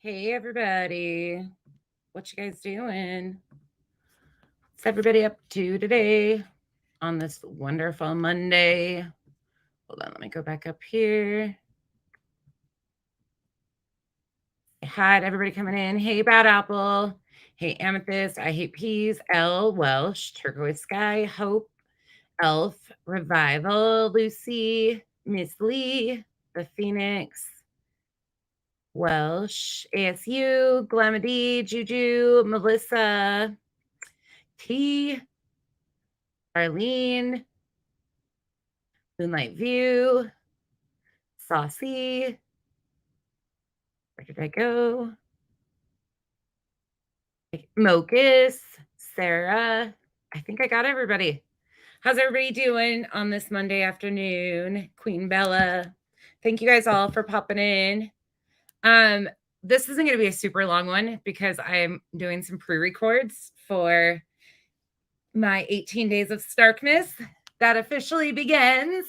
Hey, everybody. What you guys doing? What's everybody up to today on this wonderful Monday? Hold on, let me go back up here. Hi, to everybody coming in. Hey, Bad Apple. Hey, Amethyst. I Hate Peas. L. Welsh. Turquoise Sky. Hope. Elf. Revival. Lucy. Miss Lee. The Phoenix. Welsh. ASU. Glamady. Juju. Melissa. T. Arlene, Moonlight View, Saucy. Where did I go? Mocus, Sarah. I think I got everybody. How's everybody doing on this Monday afternoon? Queen Bella. Thank you guys all for popping in. This isn't going to be a super long one because I'm doing some pre-records for my 18 days of Starkness that officially begins,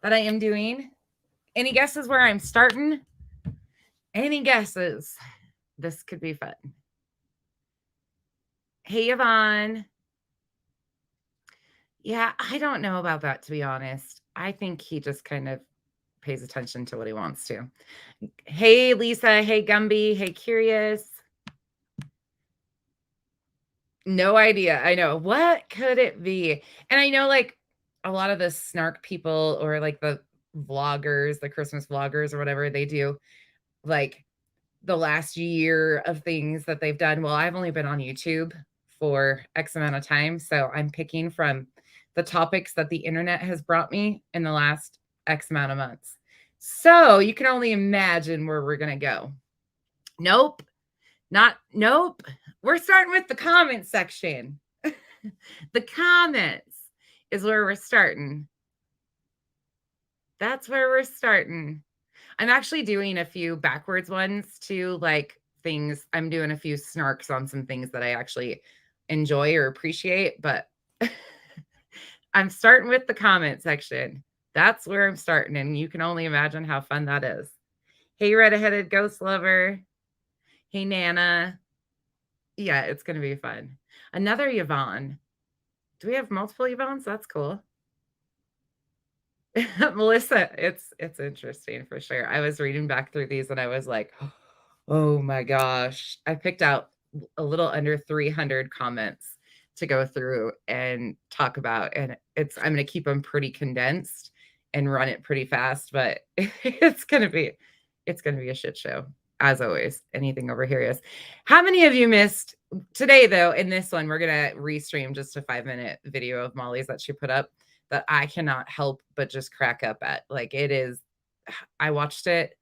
that I am doing. Any guesses where I'm starting? Any guesses? This could be fun. Hey, Yvonne. Yeah, I don't know about that, to be honest. I think he just kind of pays attention to what he wants to. Hey, Lisa. Hey, Gumby. Hey, Curious. No idea. I know. What could it be? And I know, like, a lot of the snark people or, like, the vloggers, the Christmas vloggers or whatever, they do, like, the last year of things that they've done. Well, I've only been on YouTube for X amount of time, so I'm picking from the topics that the internet has brought me in the last X amount of months. So you can only imagine where we're going to go. Nope. Nope. We're starting with the comment section. The comments is where we're starting. That's where we're starting. I'm actually doing a few backwards ones too, like things. I'm doing a few snarks on some things that I actually enjoy or appreciate, but I'm starting with the comment section. That's where I'm starting, and you can only imagine how fun that is. Hey, red-headed ghost lover. Hey, Nana. Yeah, it's going to be fun. Another Yvonne. Do we have multiple Yvonnes? That's cool. Melissa, it's interesting for sure. I was reading back through these and I was like, oh my gosh. I picked out a little under 300 comments to go through and talk about, and I'm going to keep them pretty condensed and run it pretty fast, but it's going to be a shit show as always. Anything over here is. How many of you missed today though? In this one, we're going to restream just a 5-minute video of Molly's that she put up that I cannot help but just crack up at. Like, it is, I watched it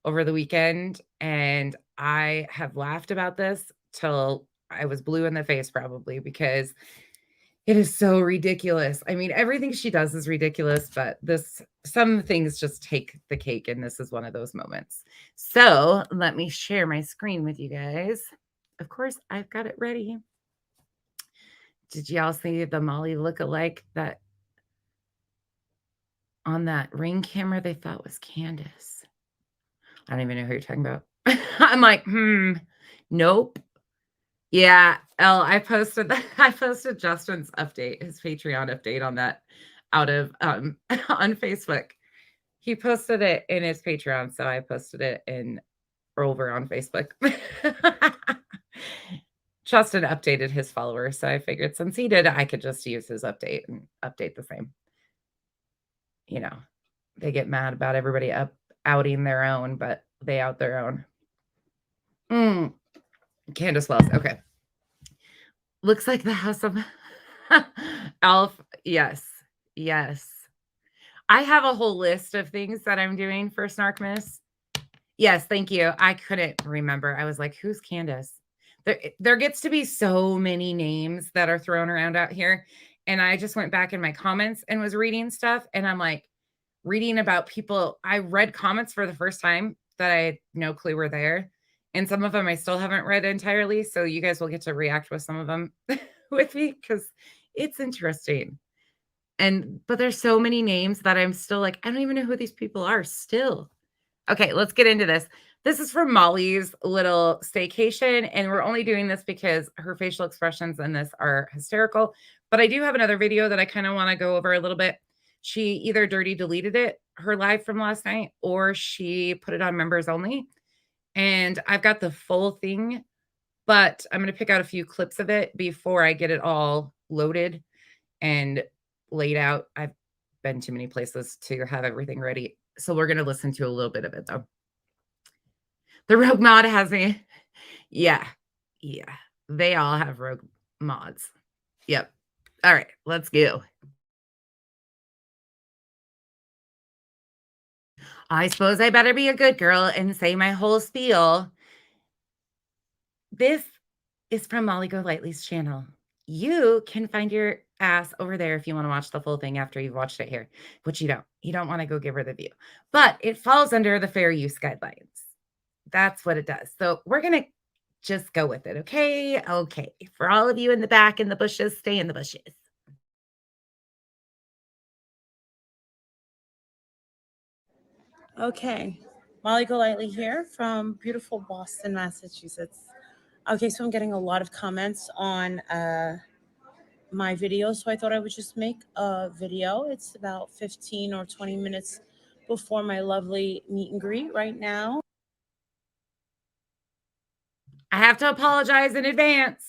over the weekend and I have laughed about this till I was blue in the face probably, because it is so ridiculous. I mean, everything she does is ridiculous, but some things just take the cake, and this is one of those moments. So let me share my screen with you guys. Of course, I've got it ready. Did y'all see the Molly look-alike that on that Ring camera they thought was Candace? I don't even know who you're talking about. I'm like, nope. Yeah, I posted Justin's update, his Patreon update on that out of on Facebook. He posted it in his Patreon, so I posted it over on Facebook. Justin updated his followers, so I figured since he did, I could just use his update and update the same. You know, they get mad about everybody outing their own, but they out their own. Candace Wells. Okay. Looks like the house of Elf. Yes. I have a whole list of things that I'm doing for Snarkmas. Yes, thank you. I couldn't remember. I was like, who's Candace? There gets to be so many names that are thrown around out here. And I just went back in my comments and was reading stuff. And I'm like, reading about people. I read comments for the first time that I had no clue were there. And some of them I still haven't read entirely. So you guys will get to react with some of them with me because it's interesting. But there's so many names that I'm still like, I don't even know who these people are still. Okay, let's get into this. This is from Molly's little staycation, and we're only doing this because her facial expressions in this are hysterical. But I do have another video that I kind of want to go over a little bit. She either dirty deleted it, her live from last night, or she put it on members only. And I've got the full thing, but I'm going to pick out a few clips of it before I get it all loaded and laid out. I've been to many places to have everything ready. So we're going to listen to a little bit of it though. The rogue mod has me. Yeah. Yeah. They all have rogue mods. Yep. All right. Let's go. I suppose I better be a good girl and say my whole spiel. This is from Molly Golightly's channel. You can find your ass over there if you want to watch the full thing after you've watched it here, which you don't. You don't want to go give her the view. But it falls under the fair use guidelines. That's what it does. So we're going to just go with it. Okay. Okay. For all of you in the back in the bushes, stay in the bushes. Okay. Molly Golightly here from beautiful Boston, Massachusetts. Okay, so I'm getting a lot of comments on my video, so I thought I would just make a video. It's about 15 or 20 minutes before my lovely meet and greet right now. I have to apologize in advance.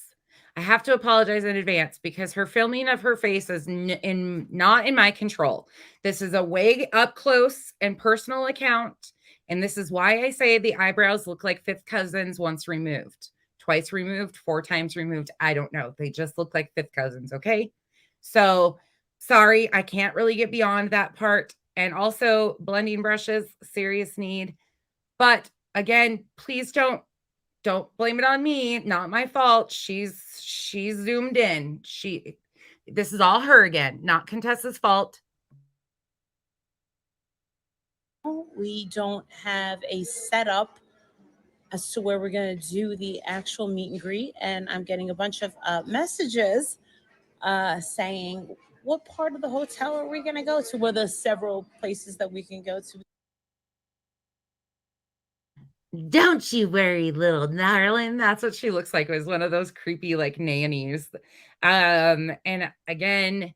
I have to apologize in advance because her filming of her face is not in my control. This is a way up close and personal account. And this is why I say the eyebrows look like fifth cousins once removed, twice removed, 4 times removed. I don't know. They just look like fifth cousins. Okay. So sorry, I can't really get beyond that part. And also blending brushes, serious need. But again, please don't blame it on me. Not my fault. She's zoomed in. This is all her again, not Contessa's fault. We don't have a setup as to where we're going to do the actual meet and greet, and I'm getting a bunch of messages saying, what part of the hotel are we going to go to? Well, there's several places that we can go to. Don't you worry, little darling. That's what she looks like. It was one of those creepy like nannies. And again,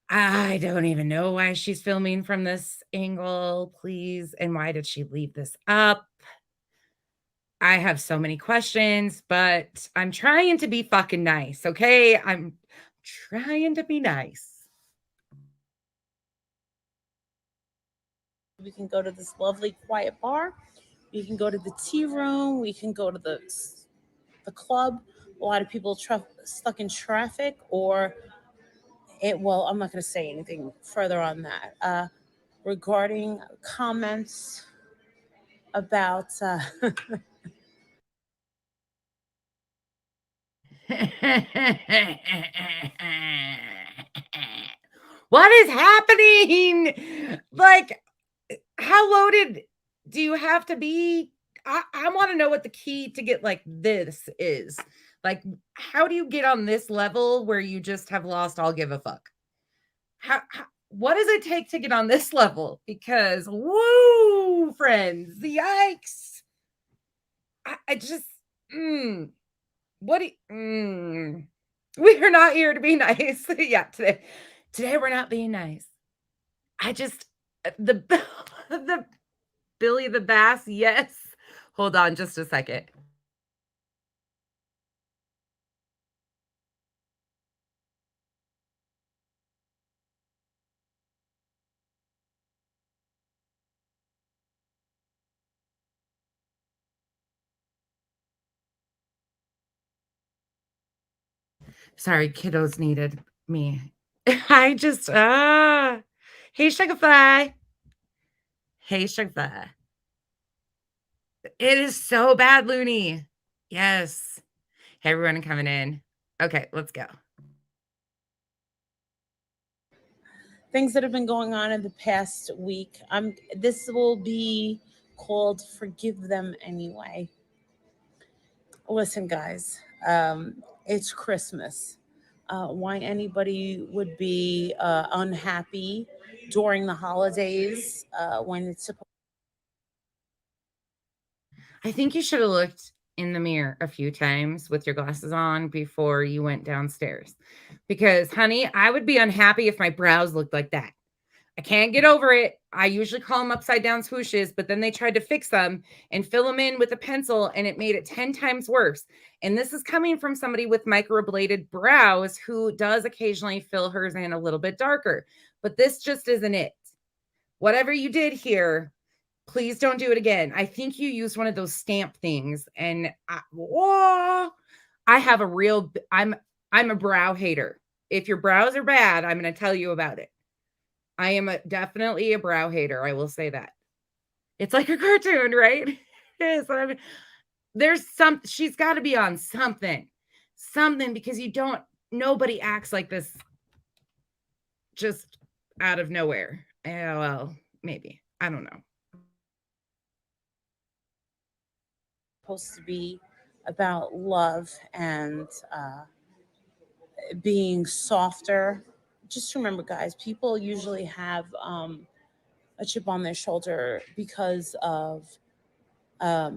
I don't even know why she's filming from this angle, please. And why did she leave this up? I have so many questions, but I'm trying to be fucking nice, okay? I'm trying to be nice. We can go to this lovely quiet bar. We can go to the tea room. We can go to the club. A lot of people stuck in traffic, or well, I'm not going to say anything further on that. Regarding comments about what is happening? Like, how loaded do you have to be? I want to know what the key to get like this is. Like, how do you get on this level where you just have lost all give a fuck? What does it take to get on this level? Because, woo, friends, yikes. I just, what do you, we are not here to be nice. Yeah, today we're not being nice. I just, the Billy the Bass, yes. Hold on just a second. Sorry, kiddos needed me. I just, hey, Sugarfly. Hey, Sugarfly. It is so bad, Looney. Yes. Hey, everyone coming in. Okay, let's go. Things that have been going on in the past week. This will be called Forgive Them Anyway. Listen, guys, it's Christmas. Why anybody would be unhappy during the holidays when it's supposed I think you should have looked in the mirror a few times with your glasses on before you went downstairs. Because, honey, I would be unhappy if my brows looked like that. I can't get over it. I usually call them upside down swooshes, but then they tried to fix them and fill them in with a pencil, and it made it 10 times worse. And this is coming from somebody with microbladed brows who does occasionally fill hers in a little bit darker. But this just isn't it. Whatever you did here, please don't do it again. I think you used one of those stamp things, and I have a real. I'm a brow hater. If your brows are bad, I'm going to tell you about it. I am definitely a brow hater. I will say that. It's like a cartoon, right? It is. There's she's got to be on something, because nobody acts like this just out of nowhere. Yeah, well, maybe. I don't know. Supposed to be about love and being softer. Just remember, guys, people usually have a chip on their shoulder because of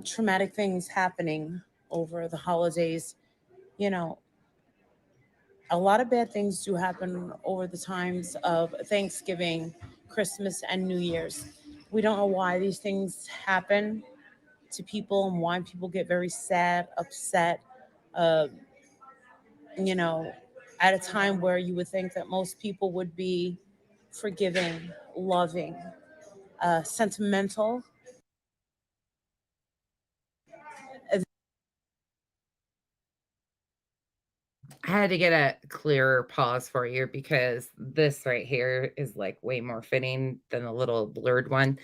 traumatic things happening over the holidays. You know, a lot of bad things do happen over the times of Thanksgiving, Christmas, and New Year's. We don't know why these things happen to people and why people get very sad, upset, uh, you know, at a time where you would think that most people would be forgiving, loving, sentimental. I had to get a clearer pause for you because this right here is like way more fitting than the little blurred one.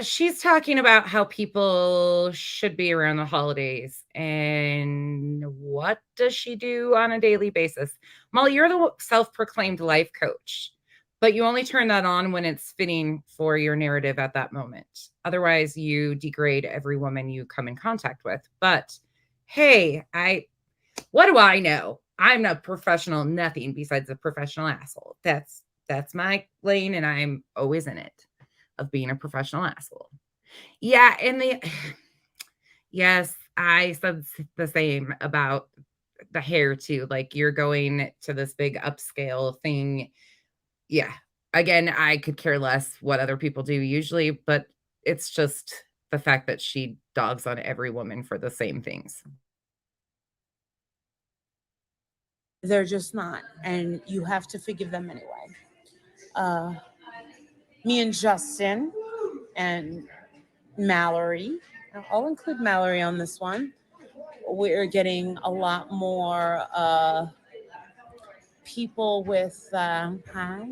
She's talking about how people should be around the holidays. And what does she do on a daily basis? Molly, you're the self-proclaimed life coach, but you only turn that on when it's fitting for your narrative at that moment. Otherwise, you degrade every woman you come in contact with. But hey, what do I know? I'm a professional, nothing besides a professional asshole. That's my lane, and I'm always in it of being a professional asshole. Yeah, and yes, I said the same about the hair too. Like you're going to this big upscale thing. Yeah. Again, I could care less what other people do usually, but it's just the fact that she dogs on every woman for the same things. They're just not, and you have to forgive them anyway. Uh, Me and Justin and Mallory, I'll include Mallory on this one. We're getting a lot more people with hi.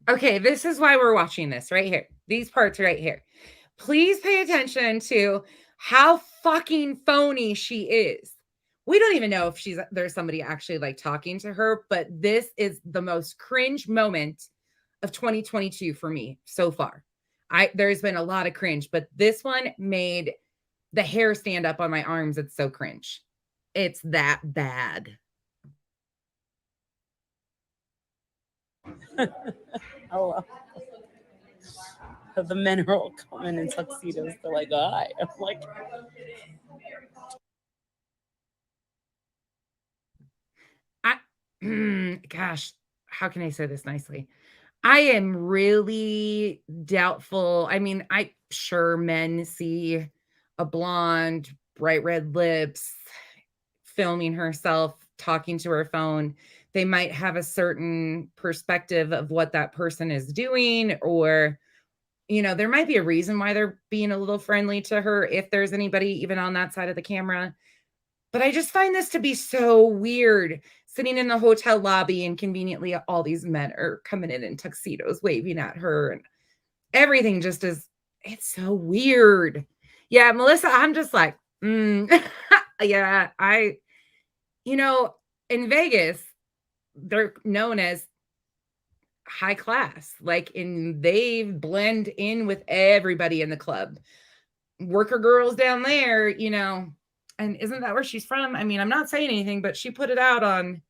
Okay, this is why we're watching this right here. These parts right here. Please pay attention to how fucking phony she is. We don't even know if there's somebody actually like talking to her, but this is the most cringe moment of 2022 for me so far. There's been a lot of cringe, but this one made the hair stand up on my arms. It's so cringe. It's that bad. Oh, the men are all coming in tuxedos. They're like, hi. I'm like, Gosh, how can I say this nicely? I am really doubtful. I mean, I sure men see a blonde, bright red lips, filming herself, talking to her phone. They might have a certain perspective of what that person is doing, or, there might be a reason why they're being a little friendly to her if there's anybody even on that side of the camera. But I just find this to be so weird. Sitting in the hotel lobby and conveniently all these men are coming in tuxedos waving at her, and everything just it's so weird. Yeah, Melissa, I'm just like, yeah, in Vegas, they're known as high class, they blend in with everybody in the club. Worker girls down there, and isn't that where she's from? I mean, I'm not saying anything, but she put it out on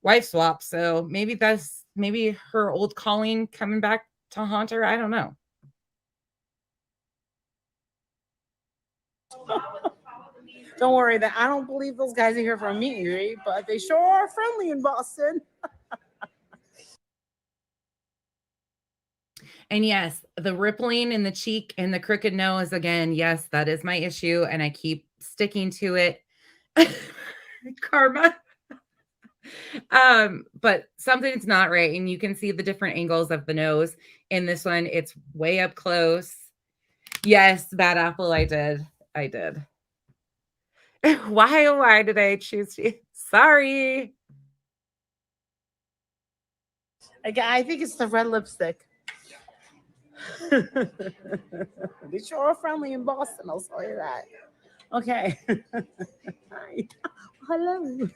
Wife Swap, so maybe her old calling coming back to haunt her. I don't know. Don't worry that I don't believe those guys are here for a meet and greet, but they sure are friendly in Boston. And yes, the rippling in the cheek and the crooked nose again, yes, that is my issue, and I keep sticking to it. Karma. But something's not right, and you can see the different angles of the nose. In this one, it's way up close. Yes, bad apple, I did. I did. Why did I choose you? Sorry. I think it's the red lipstick. They sure are friendly in Boston, I'll tell you that. Okay. Hi. Hello.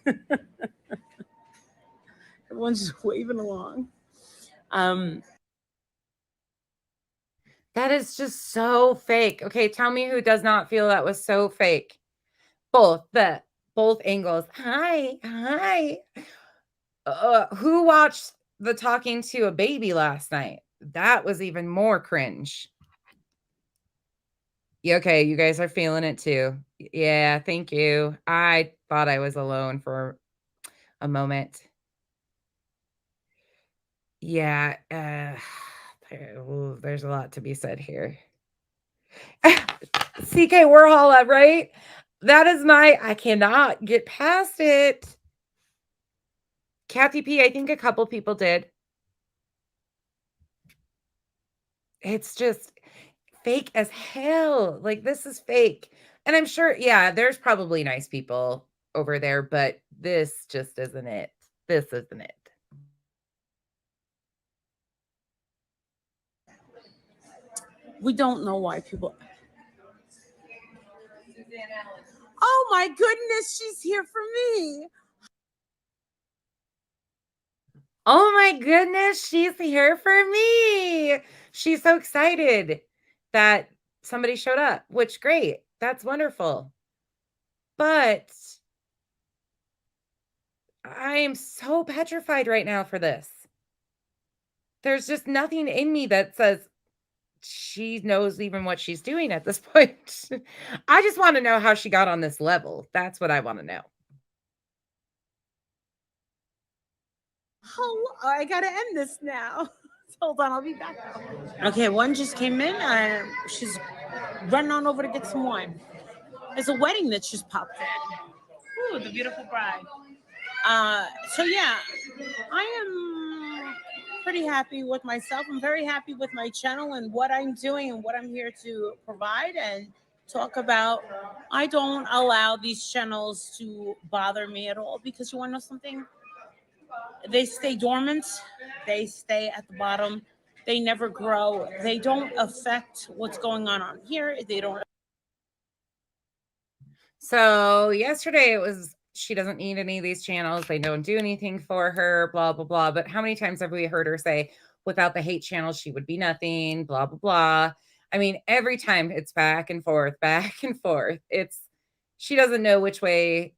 Everyone's just waving along. That is just so fake. Okay, tell me who does not feel that was so fake. Both angles. Hi. Who watched the talking to a baby last night? That was even more cringe. Yeah, okay, you guys are feeling it too. Yeah, thank you. I thought I was alone for a moment. Yeah, there's a lot to be said here. CK Warhol, right? That is I cannot get past it. Kathy P, I think a couple people did. It's just fake as hell. Like, this is fake. And I'm sure, yeah, there's probably nice people over there, but this just isn't it. This isn't it. We don't know why people. Oh my goodness, she's here for me. Oh my goodness, she's here for me. She's so excited that somebody showed up, which great. That's wonderful. But I am so petrified right now for this. There's just nothing in me that says she knows even what she's doing at this point. I just want to know how she got on this level. That's what I want to know. Oh, I gotta end this now. Hold on, I'll be back. Okay, one just came in. She's running on over to get some wine. There's a wedding that just popped in. Ooh, the beautiful bride. So yeah, I am pretty happy with myself. I'm very happy with my channel and what I'm doing and what I'm here to provide and talk about. I don't allow these channels to bother me at all because you want to know something? They stay dormant. They stay at the bottom. They never grow. They don't affect what's going on here. They don't. So yesterday it was she doesn't need any of these channels. They don't do anything for her, blah, blah, blah. But how many times have we heard her say, without the hate channels, she would be nothing, blah, blah, blah. I mean, every time it's back and forth, back and forth. She doesn't know which way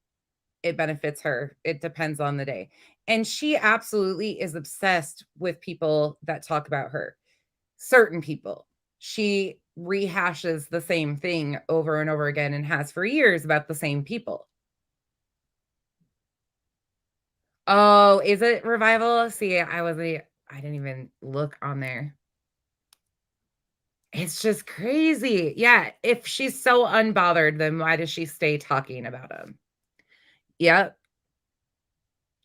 it benefits her. It depends on the day. And she absolutely is obsessed with people that talk about her. Certain people. She rehashes the same thing over and over again and has for years about the same people. Oh, is it Revival? See, I didn't even look on there. It's just crazy. Yeah, if she's so unbothered, then why does she stay talking about him? Yep.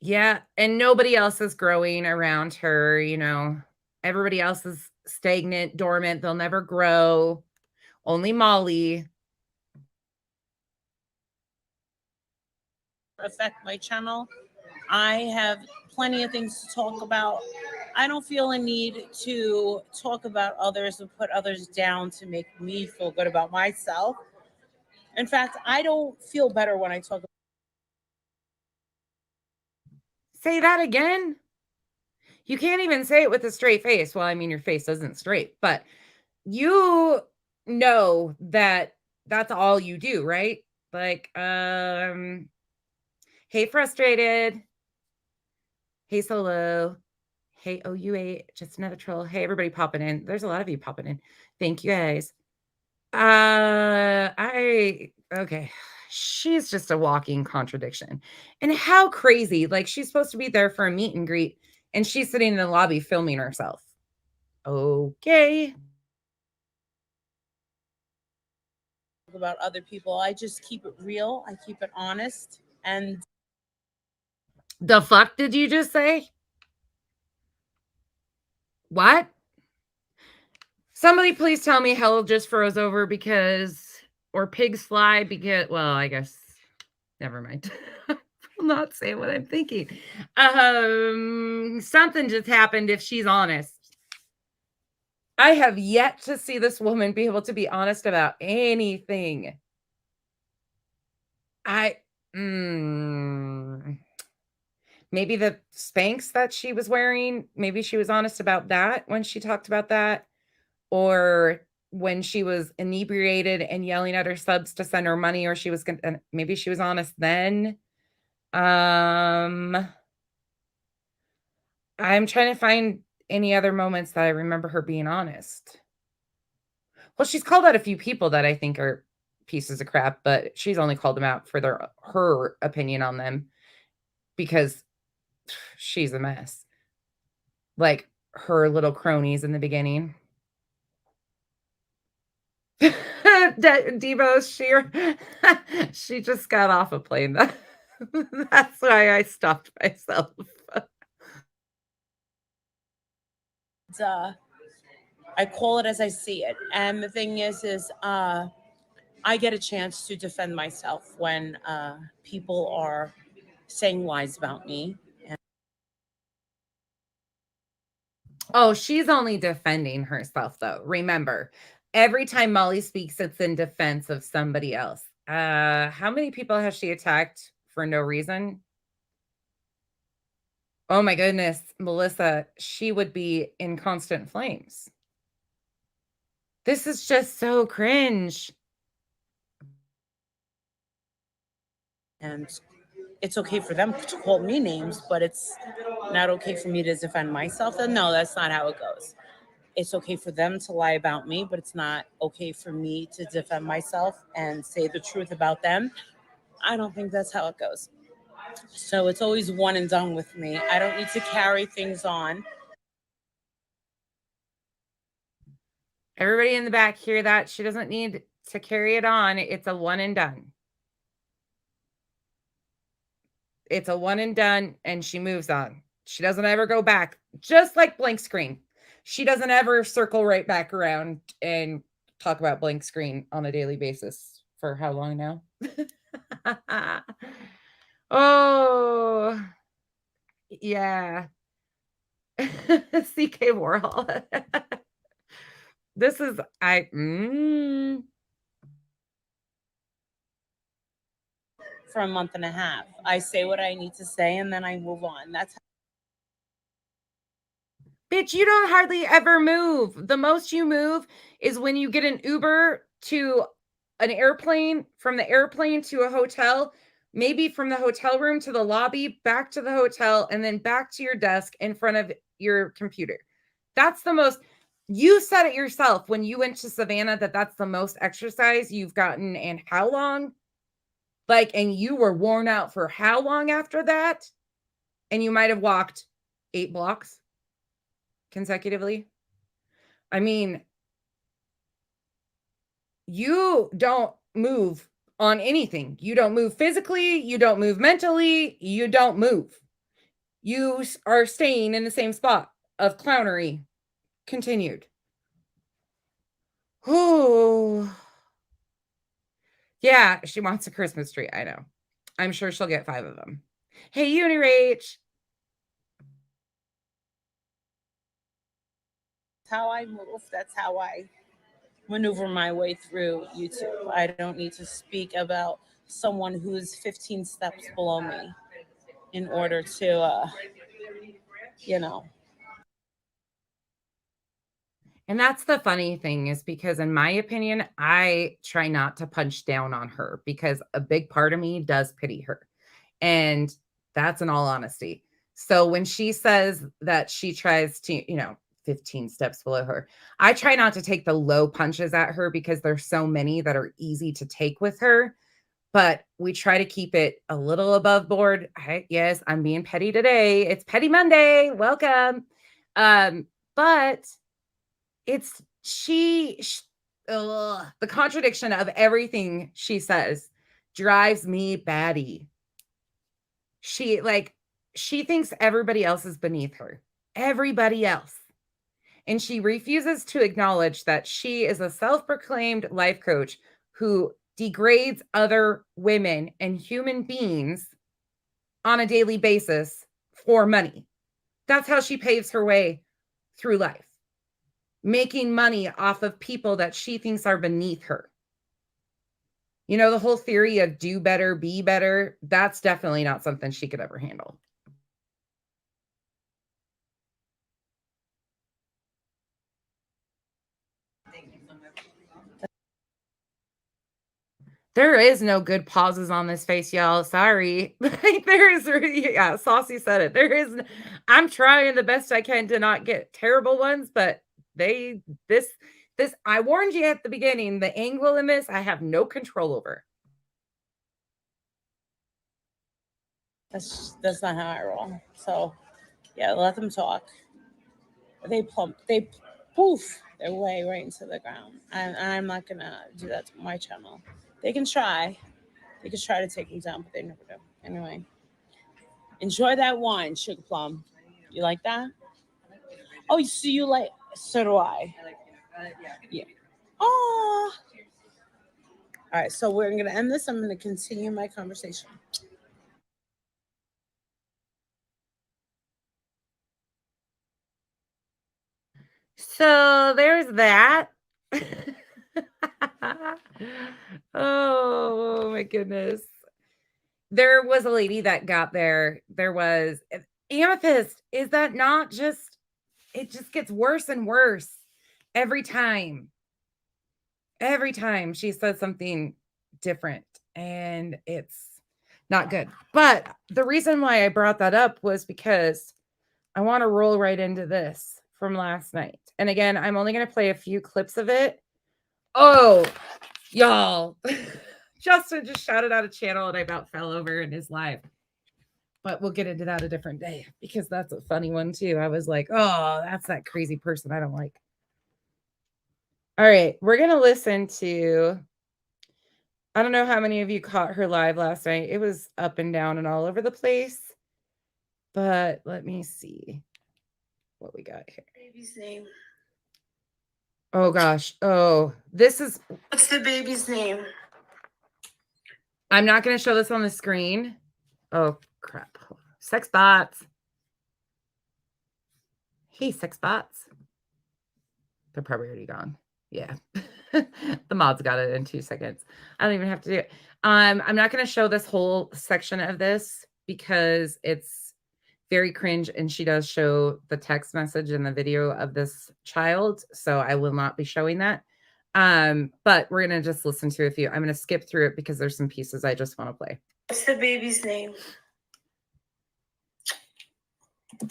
Yeah, and nobody else is growing around her, Everybody else is stagnant, dormant, they'll never grow. Only Molly. Affect my channel. I have plenty of things to talk about. I don't feel a need to talk about others and put others down to make me feel good about myself. In fact, I don't feel better when I talk. Say that again? You can't even say it with a straight face. Well, I mean, your face isn't straight, but you know that that's all you do, right? Like, hey, frustrated. Hey, solo. Hey, OUA, just another troll. Hey, everybody popping in. There's a lot of you popping in. Thank you guys. Okay. She's just a walking contradiction. And how crazy. Like she's supposed to be there for a meet and greet and she's sitting in the lobby filming herself. Okay. About other people. I just keep it real. I keep it honest. And The fuck did you just say? What? Somebody please tell me hell just froze over because or pigs fly because well, I guess never mind. I'll not say what I'm thinking. Something just happened if she's honest. I have yet to see this woman be able to be honest about anything. I maybe the Spanx that she was wearing, maybe she was honest about that when she talked about that, or when she was inebriated and yelling at her subs to send her money, or she was gonna maybe she was honest then. I'm trying to find any other moments that I remember her being honest. Well, she's called out a few people that I think are pieces of crap, but she's only called them out for her opinion on them because she's a mess. Like her little cronies in the beginning. Debo, she just got off a plane. That's why I stopped myself. I call it as I see it. And the thing is I get a chance to defend myself when people are saying lies about me. Oh, she's only defending herself, though. Remember, every time Molly speaks, it's in defense of somebody else. How many people has she attacked for no reason? Oh my goodness, Melissa, she would be in constant flames. This is just so cringe. And it's okay for them to call me names, but it's not okay for me to defend myself. And no, that's not how it goes. It's okay for them to lie about me, but it's not okay for me to defend myself and say the truth about them. I don't think that's how it goes. So it's always one and done with me. I don't need to carry things on. Everybody in the back hear that? She doesn't need to carry it on. It's a one and done. It's a one and done, and she moves on. She doesn't ever go back, just like blank screen. She doesn't ever circle right back around and talk about blank screen on a daily basis for how long now? Oh, yeah. CK Warhol. This is For a month and a half. I say what I need to say and then I move on. That's bitch, you don't hardly ever move. The most you move is when you get an Uber to an airplane, from the airplane to a hotel, maybe from the hotel room to the lobby, back to the hotel, and then back to your desk in front of your computer. That's the most. You said it yourself when you went to Savannah that that's the most exercise you've gotten in how long? Like, and you were worn out for how long after that? And you might have walked 8 blocks consecutively. I mean, you don't move on anything. You don't move physically, you don't move mentally, you don't move. You are staying in the same spot of clownery. Continued. Ooh. Yeah, she wants a Christmas tree. I know. I'm sure she'll get 5 of them. Hey, Unirage. how I move. That's how I maneuver my way through YouTube. I don't need to speak about someone who's 15 steps below me in order to, you know. And that's the funny thing is because in my opinion, I try not to punch down on her because a big part of me does pity her. And that's in all honesty. So when she says that she tries to, 15 steps below her. I try not to take the low punches at her because there's so many that are easy to take with her, but we try to keep it a little above board. Yes, I'm being petty today. It's Petty Monday. Welcome. But it's the contradiction of everything she says drives me batty. She thinks everybody else is beneath her. Everybody else. And she refuses to acknowledge that she is a self-proclaimed life coach who degrades other women and human beings on a daily basis for money. That's how she paves her way through life, making money off of people that she thinks are beneath her. You know, the whole theory of do better, be better, that's definitely not something she could ever handle. There is no good pauses on this face, y'all. Sorry. There is, yeah, Saucy said it. I'm trying the best I can to not get terrible ones, but this, I warned you at the beginning, the angle in this, I have no control over. That's not how I roll. So, yeah, let them talk. They poof their way right into the ground. I'm not gonna do that to my channel. They can try. They can try to take me down, but they never do. Anyway, enjoy that wine, Sugar Plum. You like that? Oh, so you like? So do I. Yeah. Oh. All right. So we're gonna end this. I'm gonna continue my conversation. So there's that. Oh my goodness. There was a lady that got there. There was Amethyst. Is that not just, it just gets worse and worse every time. Every time she says something different, and it's not good. But the reason why I brought that up was because I want to roll right into this from last night. And again, I'm only going to play a few clips of it. Oh, y'all. Justin just shouted out a channel and I about fell over in his live. But we'll get into that a different day because that's a funny one too. I was like, oh, that's that crazy person I don't like. All right, we're going to listen to, I don't know how many of you caught her live last night. It was up and down and all over the place. But let me see what we got here. Baby's name. Oh gosh. Oh, this is. What's the baby's name? I'm not going to show this on the screen. Oh crap. Sex bots. Hey, sex bots. They're probably already gone. Yeah. The mods got it in 2 seconds. I don't even have to do it. I'm not going to show this whole section of this because it's very cringe, and she does show the text message and the video of this child, so I will not be showing that. But we're going to just listen to a few. I'm going to skip through it because there's some pieces I just want to play. What's the baby's name?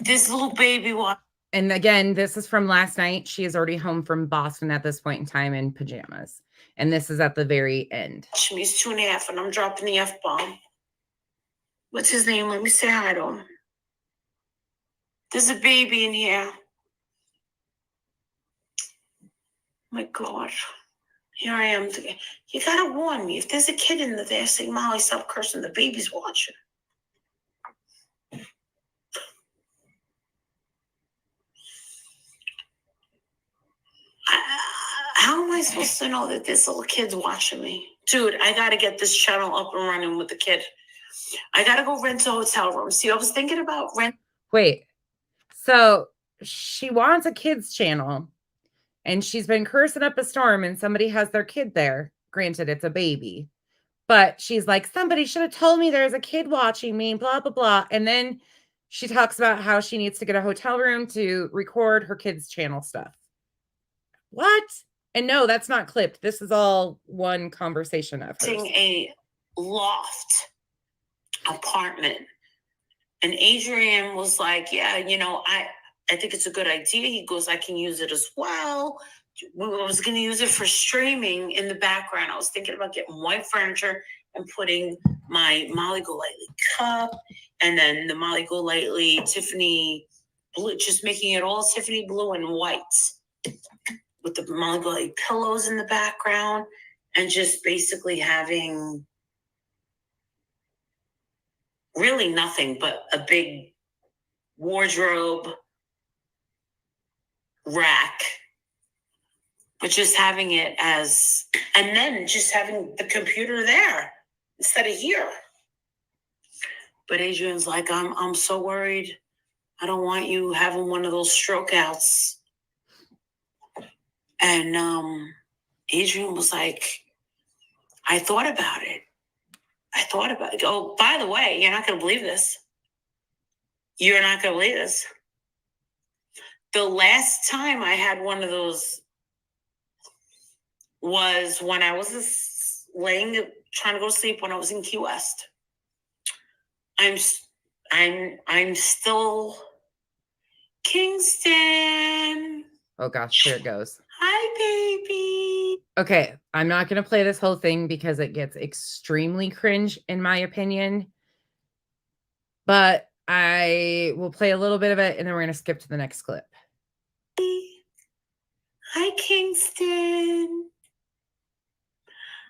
This little baby one. And again, this is from last night. She is already home from Boston at this point in time in pajamas. And this is at the very end. He's 2.5 and I'm dropping the F-bomb. What's his name? Let me say hi to him. There's a baby in here. My God. Here I am. You gotta warn me. If there's a kid in there, say, Molly, stop cursing. The baby's watching. How am I supposed to know that this little kid's watching me? Dude, I got to get this channel up and running with the kid. I got to go rent a hotel room. See, I was thinking about rent. Wait, so she wants a kids channel and she's been cursing up a storm and somebody has their kid there. Granted, it's a baby, but she's like, somebody should have told me there's a kid watching me, blah, blah, blah. And then she talks about how she needs to get a hotel room to record her kids channel stuff. What? And no, that's not clipped. This is all one conversation of hers. A loft apartment. And Adrian was like, yeah, you know, I think it's a good idea. He goes, I can use it as well. I was going to use it for streaming in the background. I was thinking about getting white furniture and putting my Molly Golightly cup and then the Molly Golightly Tiffany blue, just making it all Tiffany blue and white with the Molly Golightly pillows in the background and just basically having really nothing but a big wardrobe rack, but just having it as, and then just having the computer there instead of here. But Adrian's like, I'm so worried. I don't want you having one of those stroke outs. And Adrian was like, I thought about it. Oh, by the way, you're not going to believe this. You're not going to believe this. The last time I had one of those was when I was trying to go to sleep when I was in Key West. I'm still Kingston. Oh gosh, here it goes. Hi, baby. Okay, I'm not going to play this whole thing because it gets extremely cringe in my opinion. But I will play a little bit of it and then we're going to skip to the next clip. Hi, Kingston.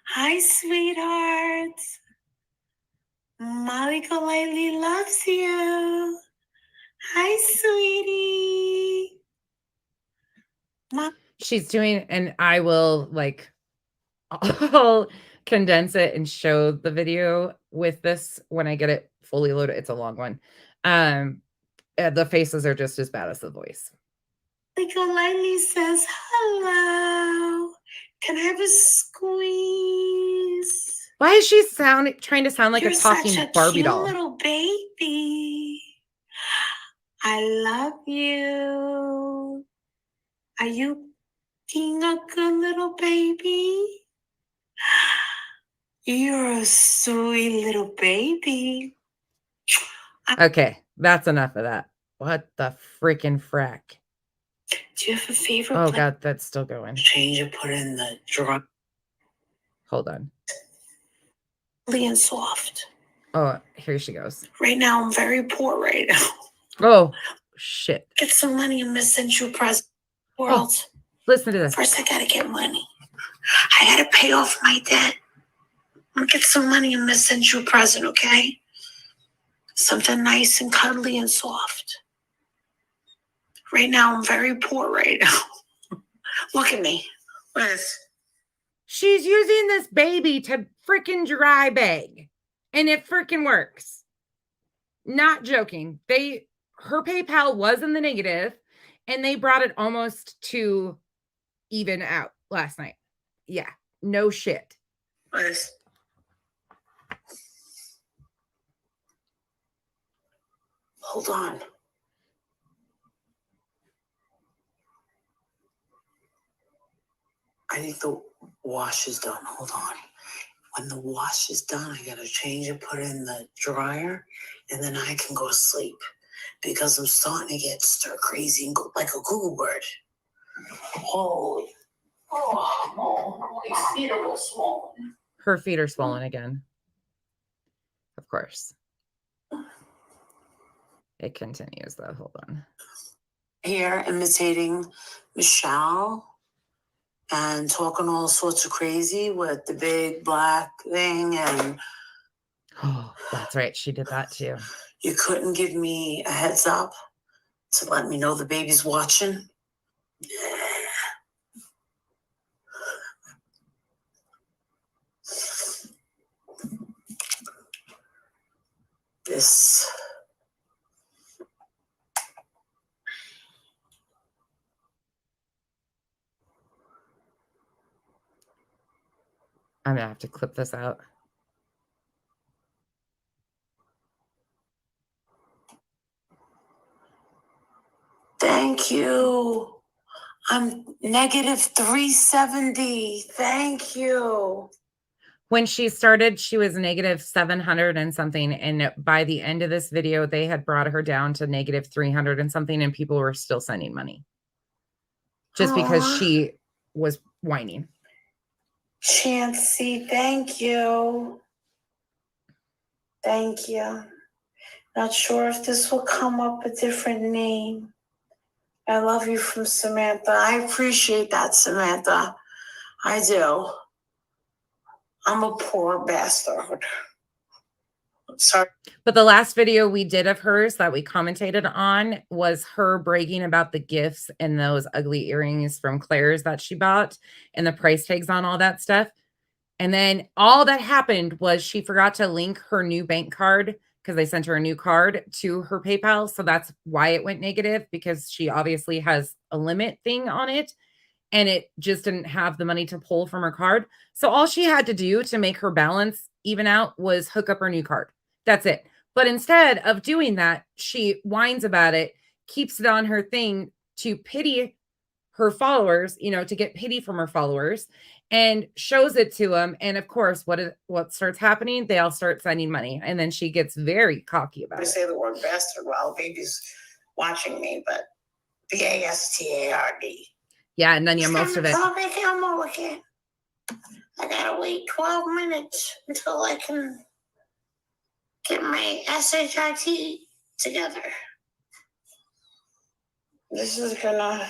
Hi, sweetheart. Molly Golightly loves you. Hi, sweetie. She's doing, and I will like, I'll condense it and show the video with this when I get it fully loaded. It's a long one. The faces are just as bad as the voice. Molly Golightly says hello. Can I have a squeeze? Why is she trying to sound like You're a talking such a Barbie cute doll? Little baby. I love you. Are you being a good little baby? You're a sweet little baby. Okay, that's enough of that. What the freaking frack? Do you have a favorite? Oh God, that's still going. Change it, put it in the drawer. Hold on. And soft. Oh, here she goes. Right now, I'm very poor right now. Oh, shit. Get some money and Miss send you a present. World. Oh, listen to this. First, I gotta get money. I gotta pay off my debt. I'll get some money and Miss send you a present, okay? Something nice and cuddly and soft. Right now, I'm very poor right now. Look at me. What is this? She's using this baby to freaking dry bag. And it freaking works. Not joking. Her PayPal was in the negative and they brought it almost to even out last night. Yeah, no shit. What is this? Hold on. I think the wash is done. Hold on. When the wash is done, I gotta change it, put it in the dryer, and then I can go to sleep because I'm starting to get stir crazy and go like a Google bird. Holy, my feet are real swollen. Her feet are swollen again. Of course. It continues though. Hold on. Here imitating Michelle and talking all sorts of crazy with the big black thing. And oh, that's right. She did that too. You couldn't give me a heads up to let me know the baby's watching. This. I'm gonna have to clip this out. Thank you. I'm negative 370. Thank you. When she started, she was negative 700 and something. And by the end of this video, they had brought her down to negative 300 and something, and people were still sending money just because she was whining. Chancy, thank you. Thank you. Not sure if this will come up a different name. I love you from Samantha. I appreciate that, Samantha. I do. I'm a poor bastard. Sorry. But the last video we did of hers that we commentated on was her bragging about the gifts and those ugly earrings from Claire's that she bought and the price tags on all that stuff. And then all that happened was she forgot to link her new bank card because they sent her a new card to her PayPal. So that's why it went negative, because she obviously has a limit thing on it and it just didn't have the money to pull from her card. So all she had to do to make her balance even out was hook up her new card. That's it. But instead of doing that, she whines about it, keeps it on her thing to pity her followers, you know, to get pity from her followers, and shows it to them. And of course, what starts happening? They all start sending money. And then she gets very cocky about it. I say the word bastard while baby's watching me, but B-A-S-T-A-R-D. Yeah, and then you most of it. I gotta wait 12 minutes until I can get my SHIT together. This is gonna...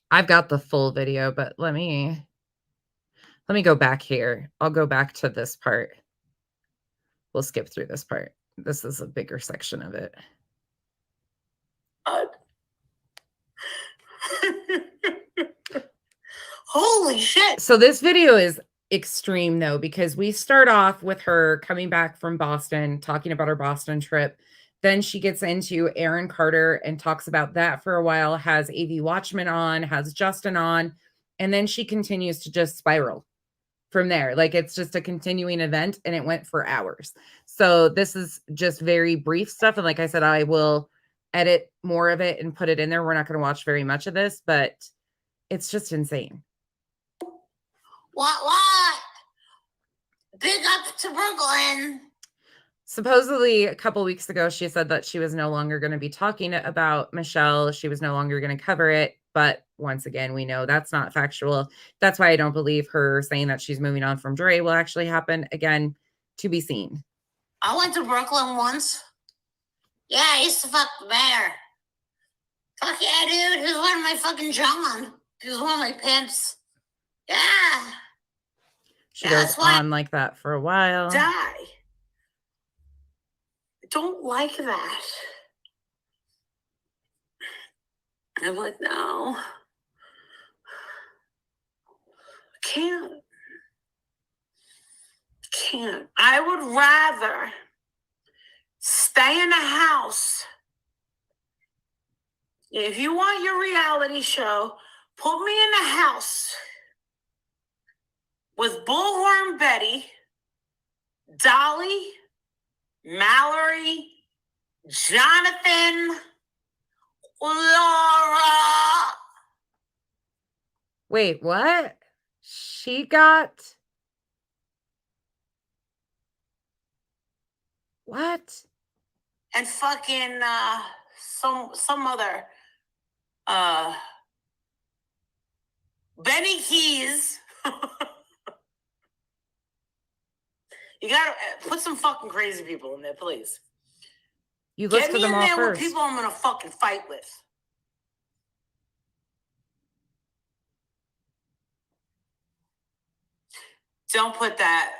I've got the full video, but let me go back here. I'll go back to this part. We'll skip through this part. This is a bigger section of it. Holy shit. So this video is extreme though, because we start off with her coming back from Boston, talking about her Boston trip. Then she gets into Aaron Carter and talks about that for a while, has AV Watchman on, has Justin on, and then she continues to just spiral from there. Like, it's just a continuing event, and it went for hours. So this is just very brief stuff. And like I said, I will edit more of it and put it in there. We're not going to watch very much of this, but it's just insane. What? Big up to Brooklyn. Supposedly a couple weeks ago, she said that she was no longer going to be talking about Michelle. She was no longer going to cover it. But once again, we know that's not factual. That's why I don't believe her saying that she's moving on from Dre will actually happen. Again, to be seen. I went to Brooklyn once. Yeah, I used to fuck the mayor. Fuck yeah, dude. He was wearing my fucking John. He was wearing my pants. Yeah. She goes on like that for a while. Die. Don't like that. I'm like, no. Can't. I would rather stay in a house. If you want your reality show, put me in a house with Bullhorn Betty, Dolly, Mallory, Jonathan, Laura. Wait, what? She got... What? And fucking some other Benny Keys. You gotta put some fucking crazy people in there, please. You listed them all first. Get me in there with people I'm gonna fucking fight with. Don't put that.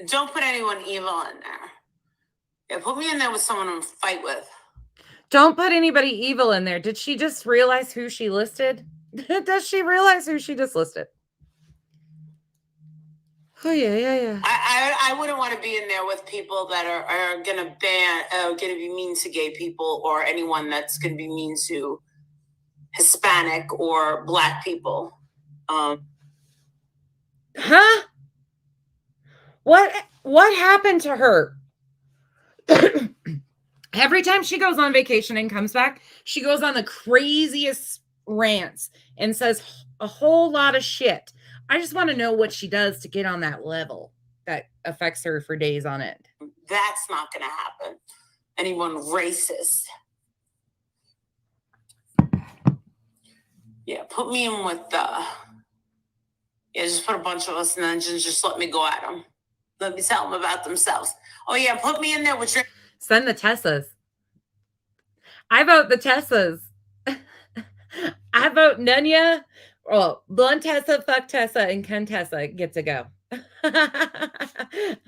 Don't put anyone evil in there. Yeah, put me in there with someone I'm gonna fight with. Don't put anybody evil in there. Did she just realize who she listed? Does she realize who she just listed? Oh, yeah. I wouldn't want to be in there with people that are going to be mean to gay people, or anyone that's going to be mean to Hispanic or Black people. Huh? What happened to her? Every time she goes on vacation and comes back, she goes on the craziest rants and says a whole lot of shit. I just want to know what she does to get on that level that affects her for days on end. That's not going to happen. Anyone racist. Yeah, put me in with just put a bunch of us and then just let me go at them. Let me tell them about themselves. Oh yeah, put me in there with your... Send the Tessas. I vote the Tessas. I vote Nunya. Well, Blunt Tessa, fuck Tessa, and Ken Tessa get to go. That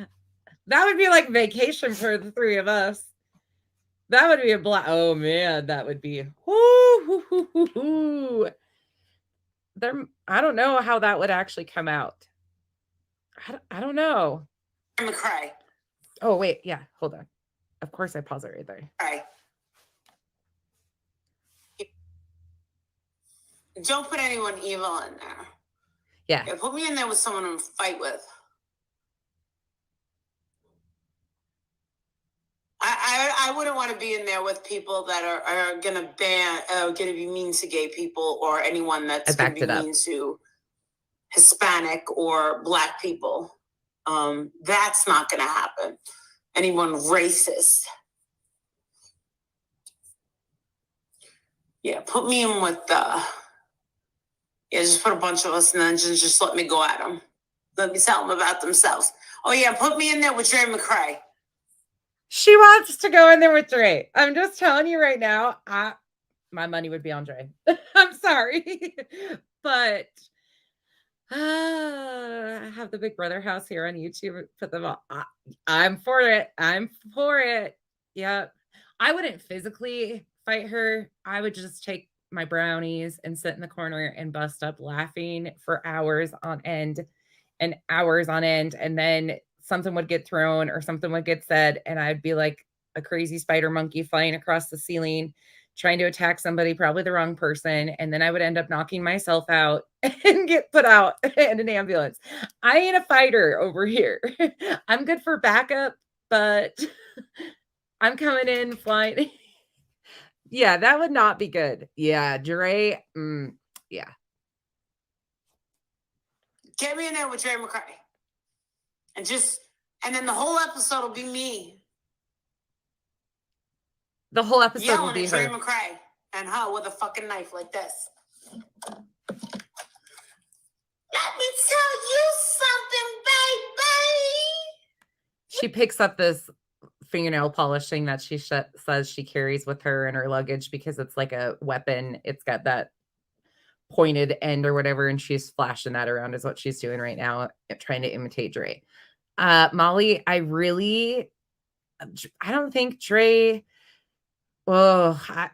would be like vacation for the three of us. That would be a blast. Oh man, that would be. There, I don't know how that would actually come out. I don't know. I'm gonna cry. Oh wait, yeah, hold on. Of course, I pause it right there. Cry. Don't put anyone evil in there. Yeah. Put me in there with someone to fight with. I wouldn't want to be in there with people that are gonna gonna be mean to gay people or anyone that's gonna be mean to Hispanic or Black people. That's not gonna happen. Anyone racist. Yeah, put me in with just put a bunch of us and then just let me go at them. Let me tell them about themselves. Oh yeah, put me in there with Dre McCray. She wants to go in there with Dre. I'm just telling you right now, my money would be on Dre. I'm sorry. But I have the Big Brother house here on YouTube. Put them all. I'm for it. I'm for it. Yep. I wouldn't physically fight her. I would just take my brownies and sit in the corner and bust up laughing for hours on end and hours on end. And then something would get thrown or something would get said. And I'd be like a crazy spider monkey flying across the ceiling, trying to attack somebody, probably the wrong person. And then I would end up knocking myself out and get put out in an ambulance. I ain't a fighter over here. I'm good for backup, but I'm coming in flying. Yeah, that would not be good. Yeah, Dre, yeah. Get me in there with Dre McCray. And then the whole episode will be me. The whole episode yelling will be at her. Dre McCray and her with a fucking knife like this. Let me tell you something, baby. She picks up this fingernail polishing that she says she carries with her in her luggage because it's like a weapon. It's got that pointed end or whatever, and she's flashing that around is what she's doing right now, trying to imitate Dre. Molly, I don't think Dre, I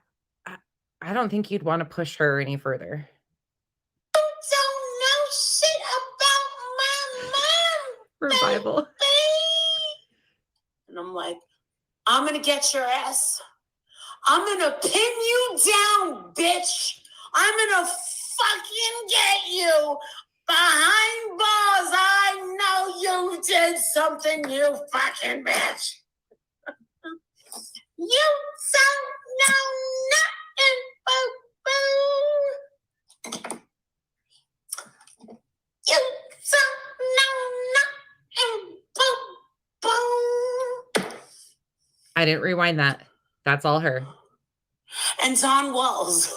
don't think you'd want to push her any further. You don't know shit about my mom. Revival. Baby. And I'm like, I'm gonna get your ass. I'm gonna pin you down, bitch. I'm gonna fucking get you behind bars. I know you did something, you fucking bitch. You don't know nothing, boo-boo. You don't know nothing, boo-boo. I didn't rewind that. That's all her. And Don Walls.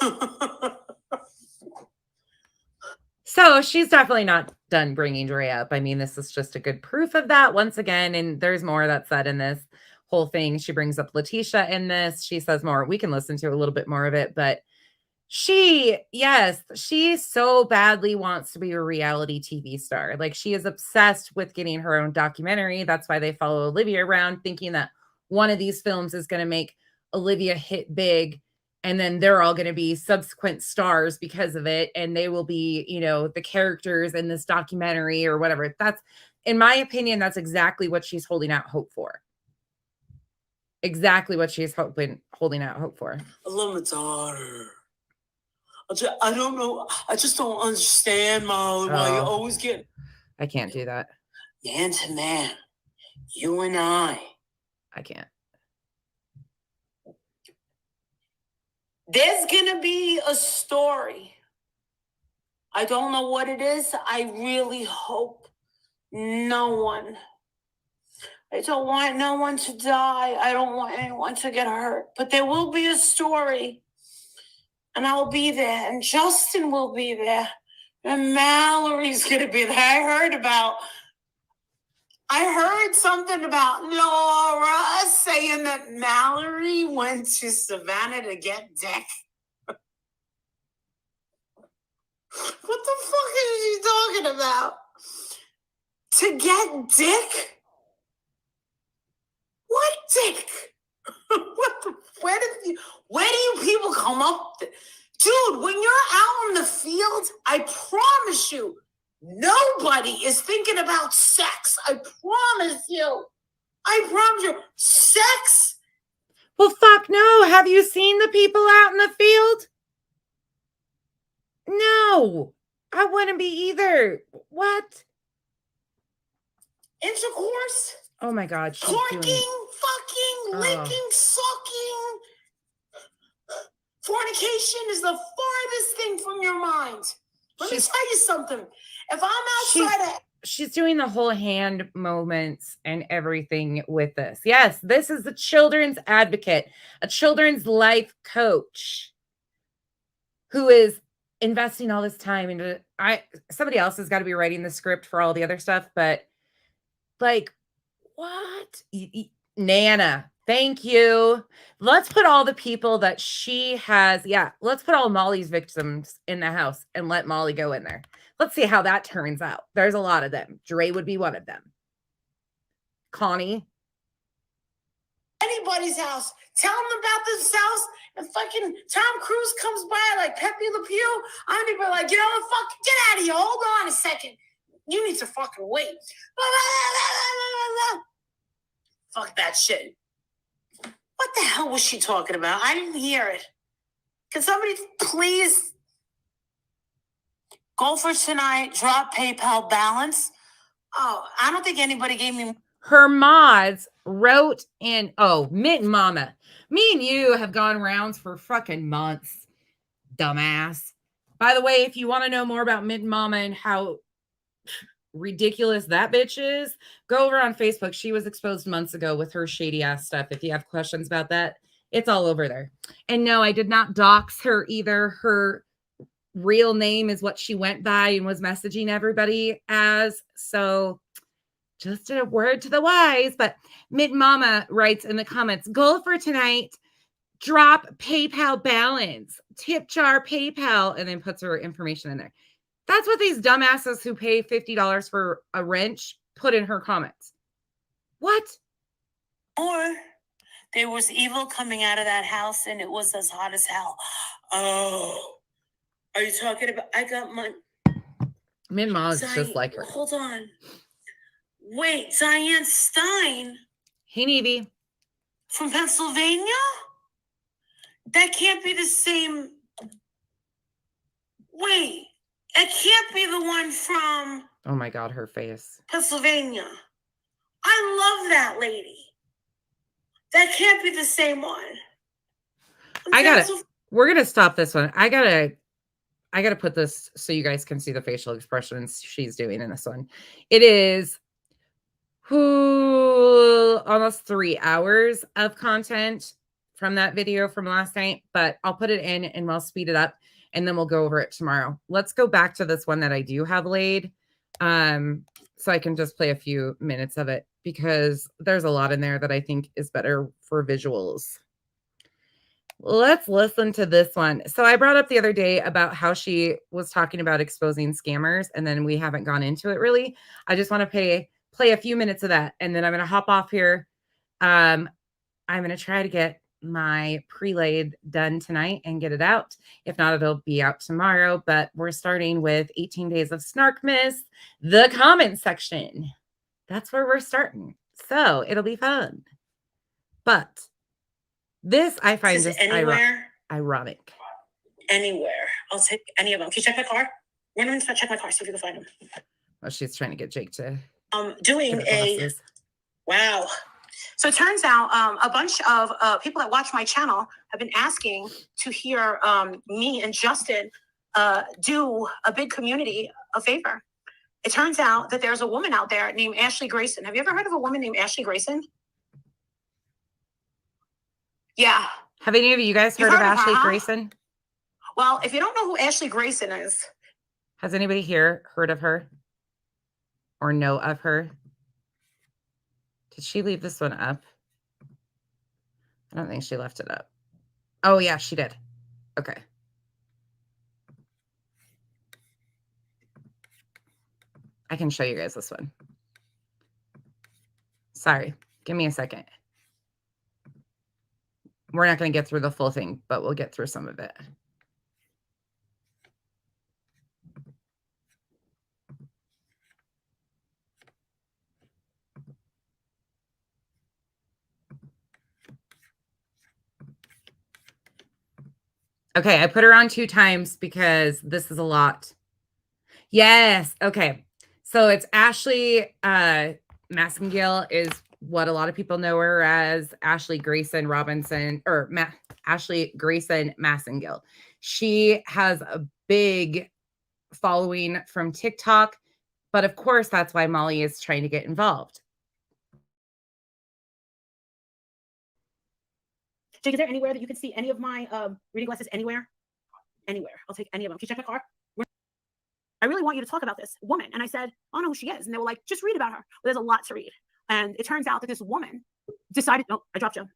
So she's definitely not done bringing Dre up. I mean, this is just a good proof of that once again. And there's more that's said in this whole thing. She brings up Letitia in this. She says more. We can listen to a little bit more of it. But she so badly wants to be a reality TV star. Like, she is obsessed with getting her own documentary. That's why they follow Olivia around, thinking that one of these films is going to make Olivia hit big. And then they're all going to be subsequent stars because of it. And they will be, the characters in this documentary or whatever. That's, in my opinion, that's exactly what she's holding out hope for. Exactly what she's holding out hope for. I love my daughter. I don't know. I just don't understand, Molly, why you always get... I can't do that. Man to man. You and I can't. There's gonna be a story. I don't know what it is. I really hope no one. I don't want no one to die. I don't want anyone to get hurt. But there will be a story. And I'll be there. And Justin will be there. And Mallory's going to be there. I heard something about Laura saying that Mallory went to Savannah to get dick. What the fuck is she talking about? To get dick? What dick? Where do you people come up? Dude, when you're out in the field, I promise you, nobody is thinking about sex. I promise you. Sex? Well, fuck no. Have you seen the people out in the field? No, I wouldn't be either. What? Intercourse? Oh my God. Corking, fucking, licking, sucking. Fornication is the farthest thing from your mind. Let me tell you something. If I'm outside she's doing the whole hand moments and everything with this. Yes, this is a children's advocate, a children's life coach who is investing all this time into somebody else has got to be writing the script for all the other stuff, but like what? Nana, thank you. Let's put all the people that she has. Yeah, let's put all Molly's victims in the house and let Molly go in there. Let's see how that turns out. There's a lot of them. Dre would be one of them. Connie. Anybody's house. Tell them about this house, and fucking Tom Cruise comes by like Pepe Le Pew. I'm gonna be like, you know what? Fuck, get out of here. Hold on a second. You need to fucking wait. Fuck that shit. What the hell was she talking about? I didn't hear it. Can somebody please go for tonight, drop PayPal balance? Oh, I don't think anybody gave me. Her mods wrote in, Mint Mama. Me and you have gone rounds for fucking months, dumbass. By the way, if you want to know more about Mint Mama and how ridiculous that bitch is, go over on Facebook. She was exposed months ago with her shady ass stuff. If you have questions about that, it's all over there. And no, I did not dox her either. Her real name is what she went by and was messaging everybody as. So just a word to the wise. But Mint Mama writes in the comments, goal for tonight, drop PayPal balance, tip jar PayPal, and then puts her information in there. That's what these dumbasses who pay $50 for a wrench put in her comments. What? Or there was evil coming out of that house and it was as hot as hell. Oh, are you talking about? I got my. Min Ma's just like her. Hold on. Wait, Diane Stein? Hey, Nevy. From Pennsylvania? That can't be the same. Wait. It can't be the one from. Oh my God, her face. Pennsylvania. I love that lady. That can't be the same one. We're gonna stop this one. I gotta put this so you guys can see the facial expressions she's doing in this one. It is almost 3 hours of content from that video from last night, but I'll put it in and we'll speed it up. And then we'll go over it tomorrow. Let's go back to this one that I do have laid. So I can just play a few minutes of it because there's a lot in there that I think is better for visuals. Let's listen to this one. So I brought up the other day about how she was talking about exposing scammers, and then we haven't gone into it really. I just want to play a few minutes of that, and then I'm going to hop off here. I'm going to try to get my pre-laid done tonight and get it out. If not, it'll be out tomorrow, but we're starting with 18 days of Snarkmas, the comment section. That's where we're starting. So it'll be fun. But this I find just ironic. Anywhere. I'll take any of them. Can you check my car? We're going to check my car, see if we can find them. Well, she's trying to get Jake to doing a wow. So it turns out a bunch of people that watch my channel have been asking to hear me and Justin do a big community a favor. It turns out that there's a woman out there named Ashley Grayson. Have you ever heard of a woman named Ashley Grayson? Yeah. Have any of you guys heard of Ashley Grayson? Well, if you don't know who Ashley Grayson is. Has anybody here heard of her or know of her? Did she leave this one up? I don't think she left it up. Oh, yeah, she did. Okay. I can show you guys this one. Sorry, give me a second. We're not going to get through the full thing, but we'll get through some of it. Okay, I put her on 2 times because this is a lot. Yes, okay. So it's Ashley Massengill is what a lot of people know her as. Ashley Grayson Robinson, or Ashley Grayson Massengill. She has a big following from TikTok, but of course that's why Molly is trying to get involved. Jake, is there anywhere that you can see any of my reading glasses anywhere? Anywhere. I'll take any of them. Can you check my car? I really want you to talk about this woman. And I said, I don't know who she is. And they were like, just read about her. Well, there's a lot to read. And it turns out that this woman decided, oh, I dropped you.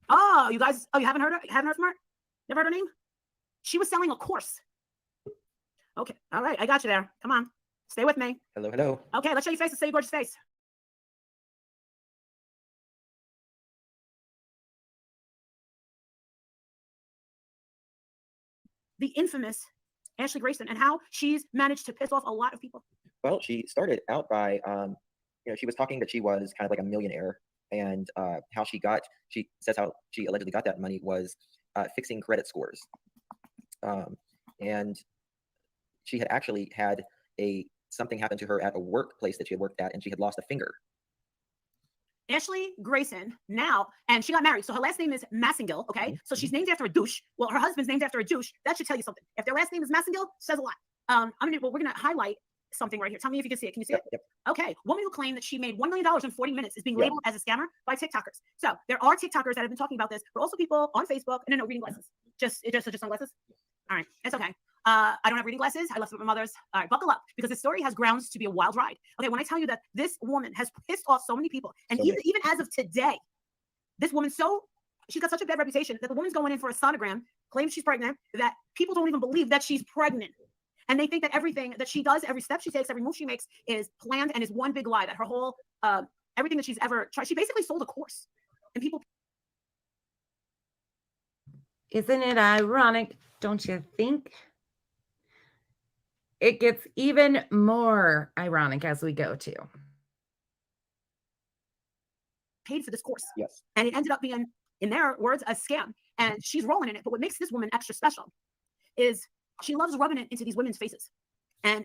Oh, you guys, oh, you haven't heard her? Haven't heard from her? Never heard her name? She was selling a course. Okay. All right. I got you there. Come on. Stay with me. Hello, hello. Okay. Let's show your face. Let's show your gorgeous face. The infamous Ashley Grayson and how she's managed to piss off a lot of people. Well, she started out by, she was talking that she was kind of like a millionaire, and how she says how she allegedly got that money was fixing credit scores. And she had actually had something happen to her at a workplace that she had worked at, and she had lost a finger. Ashley Grayson now, and she got married. So her last name is Massengill, okay? So she's named after a douche. Well, her husband's named after a douche. That should tell you something. If their last name is Massengill, says a lot. We're gonna highlight something right here. Tell me if you can see it. Can you see it? Yep. Okay. Woman who claimed that she made $1 million in 40 minutes is being labeled as a scammer by TikTokers. So there are TikTokers that have been talking about this, but also people on Facebook. And no, reading glasses. Just sunglasses. All right, it's okay. I don't have reading glasses. I left them at my mother's. All right, buckle up, because this story has grounds to be a wild ride. Okay, when I tell you that this woman has pissed off so many people, and even as of today, this woman, she's got such a bad reputation that the woman's going in for a sonogram, claims she's pregnant, that people don't even believe that she's pregnant. And they think that everything that she does, every step she takes, every move she makes is planned and is one big lie, that her whole, everything that she's ever tried, she basically sold a course. And people. Isn't it ironic, don't you think? It gets even more ironic as we go to. Paid for this course. Yes. And it ended up being, in their words, a scam. And she's rolling in it. But what makes this woman extra special is she loves rubbing it into these women's faces. And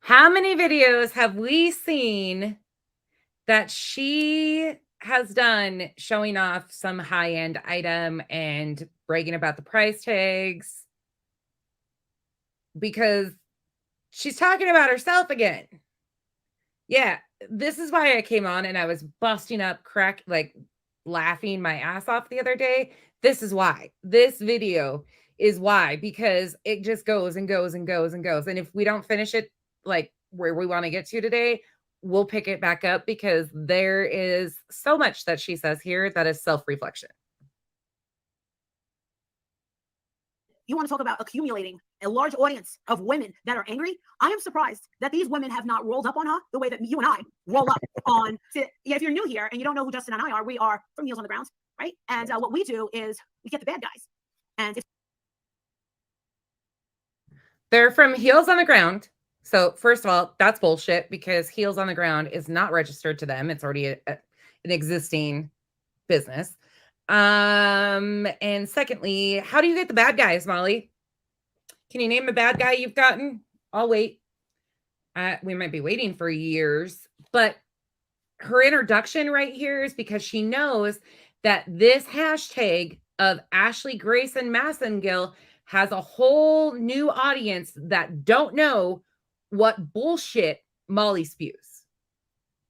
how many videos have we seen that she has done showing off some high-end item and bragging about the price tags? Because she's talking about herself again. Yeah, this is why I came on and I was busting up laughing my ass off the other day. This is why. This video is why, because it just goes and goes and goes and goes. And if we don't finish it like where we want to get to today, we'll pick it back up, because there is so much that she says here that is self-reflection. You want to talk about accumulating a large audience of women that are angry? I am surprised that these women have not rolled up on her the way that you and I roll up on. If you're new here and you don't know who Justin and I are, we are from Heels on the Ground, right? And what we do is we get the bad guys. And they're from Heels on the Ground. So first of all, that's bullshit, because Heels on the Ground is not registered to them. It's already an existing business. And secondly, how do you get the bad guys, Molly? Can you name a bad guy you've gotten? I'll wait. We might be waiting for years, but her introduction right here is because she knows that this hashtag of Ashley Grayson Massengill has a whole new audience that don't know what bullshit Molly spews.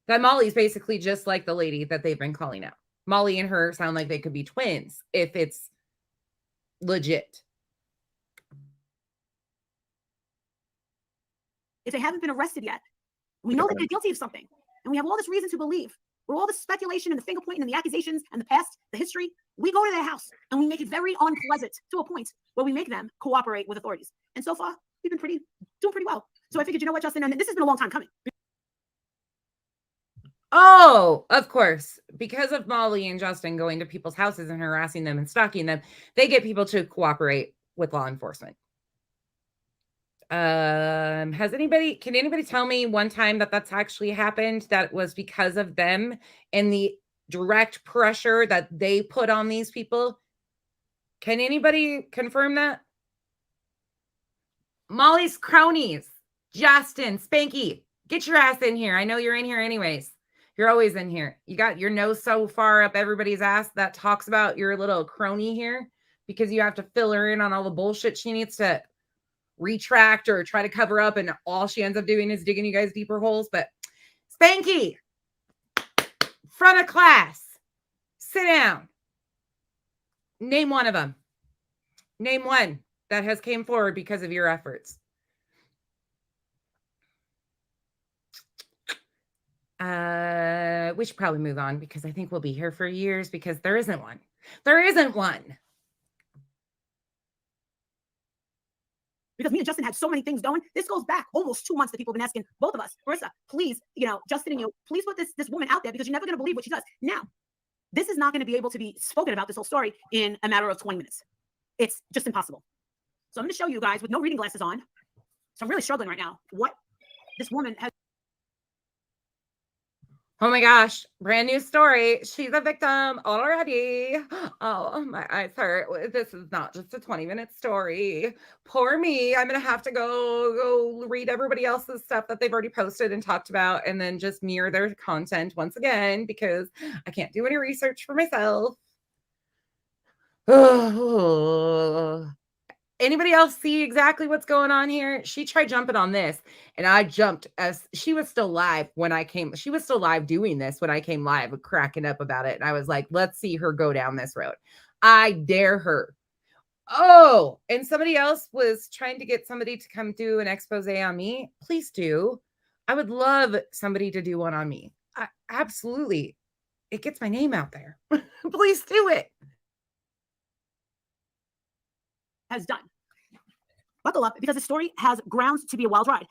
That Molly's basically just like the lady that they've been calling out. Molly and her sound like they could be twins if it's legit. If they haven't been arrested yet, we know that they're guilty of something. And we have all this reason to believe. With all the speculation and the finger pointing and the accusations and the past, the history, we go to their house and we make it very unpleasant to a point where we make them cooperate with authorities. And so far, we've been doing pretty well. So I figured, you know what, Justin, and this has been a long time coming. Oh, of course. Because of Molly and Justin going to people's houses and harassing them and stalking them, they get people to cooperate with law enforcement. Can anybody tell me one time that that's actually happened that was because of them and the direct pressure that they put on these people? Can anybody confirm that? Molly's cronies, Justin, Spanky, get your ass in here. I know you're in here anyways. You're always in here. You got your nose so far up everybody's ass that talks about your little crony here because you have to fill her in on all the bullshit she needs to retract or try to cover up, and all she ends up doing is digging you guys deeper holes. But Spanky, front of class, sit down. Name one of them. Name one that has came forward because of your efforts. We should probably move on because I think we'll be here for years because there isn't one. There isn't one. Because me and Justin had so many things going. This goes back almost 2 months that people have been asking both of us, Marissa, please, Justin and you, please put this woman out there because you're never going to believe what she does. Now, this is not going to be able to be spoken about, this whole story, in a matter of 20 minutes. It's just impossible. So I'm going to show you guys with no reading glasses on. So I'm really struggling right now. What this woman has. Oh my gosh, brand new story. She's a victim already. Oh, my eyes hurt. This is not just a 20-minute story. Poor me. I'm going to have to go read everybody else's stuff that they've already posted and talked about and then just mirror their content once again because I can't do any research for myself. Oh. Anybody else see exactly what's going on here? She tried jumping on this and I jumped as she was still live when I came. She was still live doing this when I came live, cracking up about it. And I was like, let's see her go down this road. I dare her. Oh, and somebody else was trying to get somebody to come do an expose on me. Please do. I would love somebody to do one on me. Absolutely. It gets my name out there. Please do it. Has done. Buckle up because the story has grounds to be a wild ride.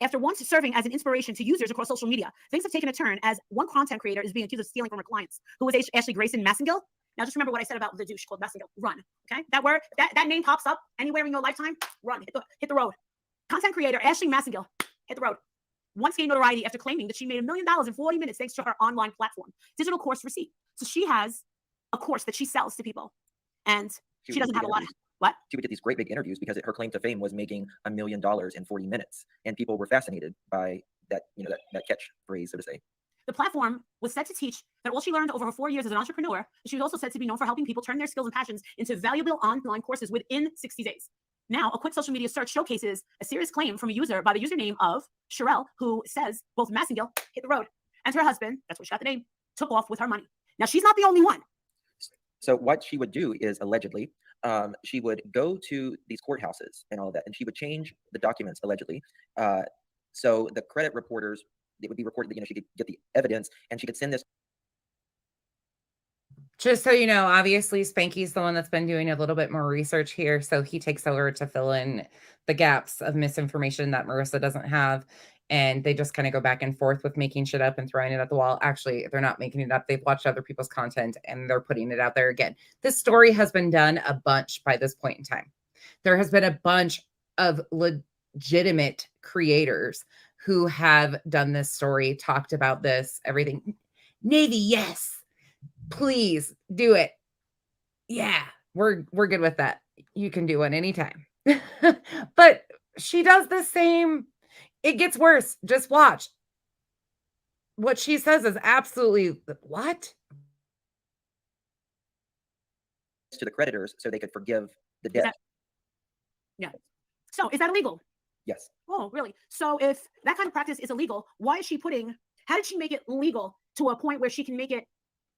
After once serving as an inspiration to users across social media, things have taken a turn as one content creator is being accused of stealing from her clients, who was Ashley Grayson Massengill. Now just remember what I said about the douche called Massengill. Run. Okay? That word, that name pops up anywhere in your lifetime, run. Hit the road. Content creator Ashley Massengill, hit the road. Once gained notoriety after claiming that she made $1 million in 40 minutes thanks to her online platform, Digital Course Receipt. So she has a course that she sells to people. And she doesn't have a lot of. What? She would get these great big interviews because her claim to fame was making $1 million in 40 minutes. And people were fascinated by that, that catchphrase, so to say. The platform was said to teach that all she learned over her 4 years as an entrepreneur. She was also said to be known for helping people turn their skills and passions into valuable online courses within 60 days. Now, a quick social media search showcases a serious claim from a user by the username of Sherelle, who says both Massengill hit the road and her husband, that's where she got the name, took off with her money. Now, she's not the only one. So what she would do is allegedly, she would go to these courthouses and all of that, and she would change the documents allegedly. So the credit reporters, it would be reported that she could get the evidence and she could send this. Just so you know, obviously Spanky's the one that's been doing a little bit more research here, so he takes over to fill in the gaps of misinformation that Marissa doesn't have. And they just kind of go back and forth with making shit up and throwing it at the wall. Actually, they're not making it up. They've watched other people's content and they're putting it out there again. This story has been done a bunch by this point in time. There has been a bunch of legitimate creators who have done this story, talked about this, everything. Navy, yes. Please do it. Yeah, we're good with that. You can do one anytime. But she does the same. It gets worse. Just watch. What she says is absolutely what? To the creditors so they could forgive the debt. Yeah. So is that illegal? Yes. Oh, really? So if that kind of practice is illegal, why is she how did she make it legal to a point where she can make it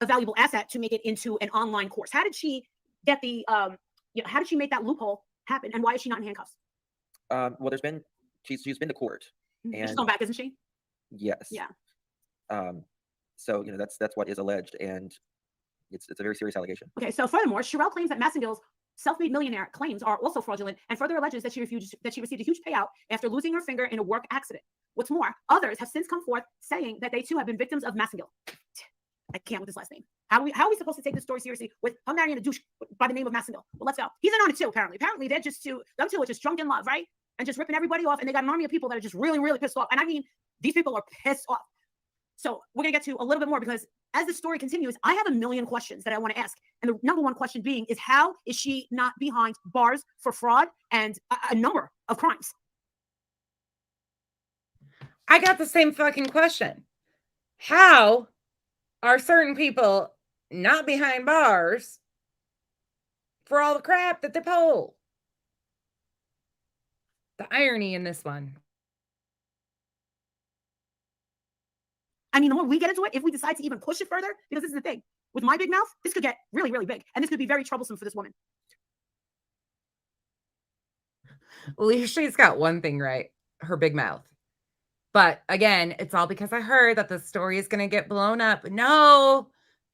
a valuable asset to make it into an online course? How did she get how did she make that loophole happen? And why is she not in handcuffs? Well, she's been to court, She's and going back, isn't she? yes. Yeah. So that's what is alleged, and it's a very serious allegation. Okay. So furthermore, Sherelle claims that Massengill's self-made millionaire claims are also fraudulent, and further alleges that she received a huge payout after losing her finger in a work accident. What's more, others have since come forth saying that they too have been victims of Massengill. I can't with his last name. How are we supposed to take this story seriously with her marrying a douche by the name of Massengill? Well, let's go. He's in on it too, apparently. Apparently, them two are just drunk in love, right? And just ripping everybody off, and they got an army of people that are just really, really pissed off. And I mean, these people are pissed off. So we're gonna get to a little bit more, because as the story continues, I have a million questions that I want to ask. And the number one question being is, how is she not behind bars for fraud and a number of crimes? I got the same fucking question. How are certain people not behind bars for all the crap that they pull? The irony in this one. I mean, the more we get into it, if we decide to even push it further, because this is the thing, with my big mouth, this could get really, really big. And this could be very troublesome for this woman. Well, she's got one thing right, her big mouth. But again, it's all because I heard that the story is going to get blown up. No.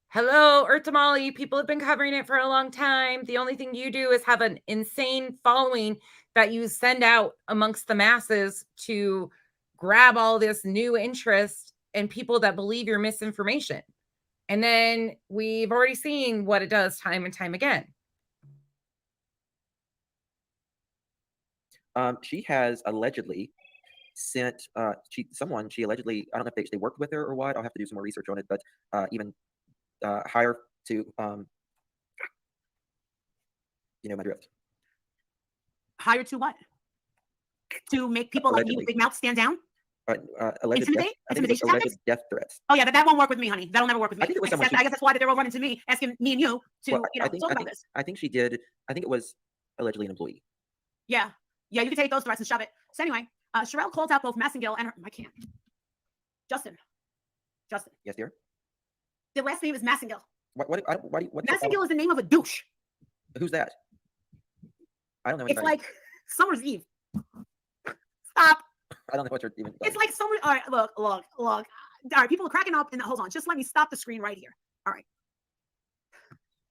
Hello, Earth Tamale. People have been covering it for a long time. The only thing you do is have an insane following that you send out amongst the masses to grab all this new interest and people that believe your misinformation. And then we've already seen what it does time and time again. She has allegedly sent she allegedly, I don't know if they worked with her or what. I'll have to do some more research on it, but even hire to my drift. Hire to what? To make people like you, big mouth, stand down? Alleged death threats. Oh yeah, that won't work with me, honey. That'll never work with me. I think it was I guess that's why they're all running to me, asking me and you to talk about this. I think she did. I think it was allegedly an employee. Yeah, you can take those threats and shove it. So anyway, Sherelle called out both Massengill and I can't. Justin. Yes, dear. The last name is Massengill. What Massengill is the name of a douche. Who's that? I don't know. It's like Summer's Eve. Stop. I don't know what you're even. It's like summer. All right, look. All right, people are cracking up. And hold on, just let me stop the screen right here. All right.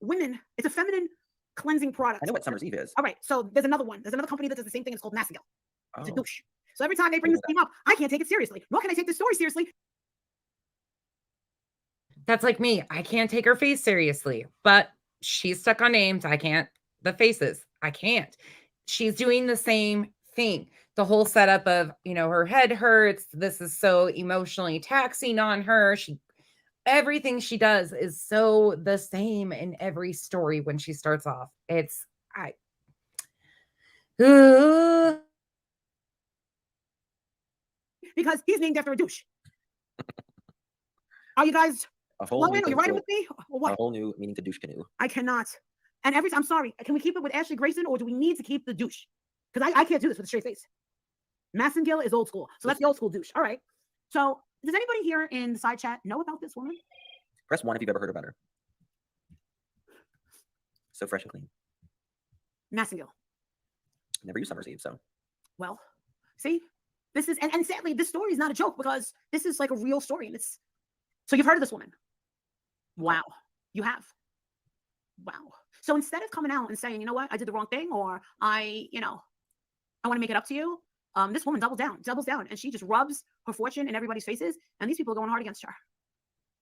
Women, it's a feminine cleansing product. I know what Summer's Eve is. All right, so there's another one. There's another company that does the same thing. It's called Massengill. Oh. It's a douche. So every time they bring this thing up, I can't take it seriously. Nor can I take this story seriously. That's like me. I can't take her face seriously, but she's stuck on names. I can't. The faces. I can't. She's doing the same thing. The whole setup of, her head hurts. This is so emotionally taxing on her. Everything she does is so the same in every story when she starts off. Because he's named after a douche. Are you guys flowing? Are you riding with me? Or what? A whole new meaning to douche canoe. I cannot. And I'm sorry. Can we keep it with Ashley Grayson, or do we need to keep the douche? Because I can't do this with a straight face. Massengill is old school. So that's the old school douche. All right. So does anybody here in the side chat know about this woman? Press 1 if you've ever heard about her. So fresh and clean. Massengill. Never used Summer's Eve, so. Well, see, this is, and sadly, this story is not a joke, because this is like a real story. And so you've heard of this woman. Wow. You have. Wow. So instead of coming out and saying, you know what, I did the wrong thing, or I want to make it up to you, this woman doubles down, and she just rubs her fortune in everybody's faces, and these people are going hard against her.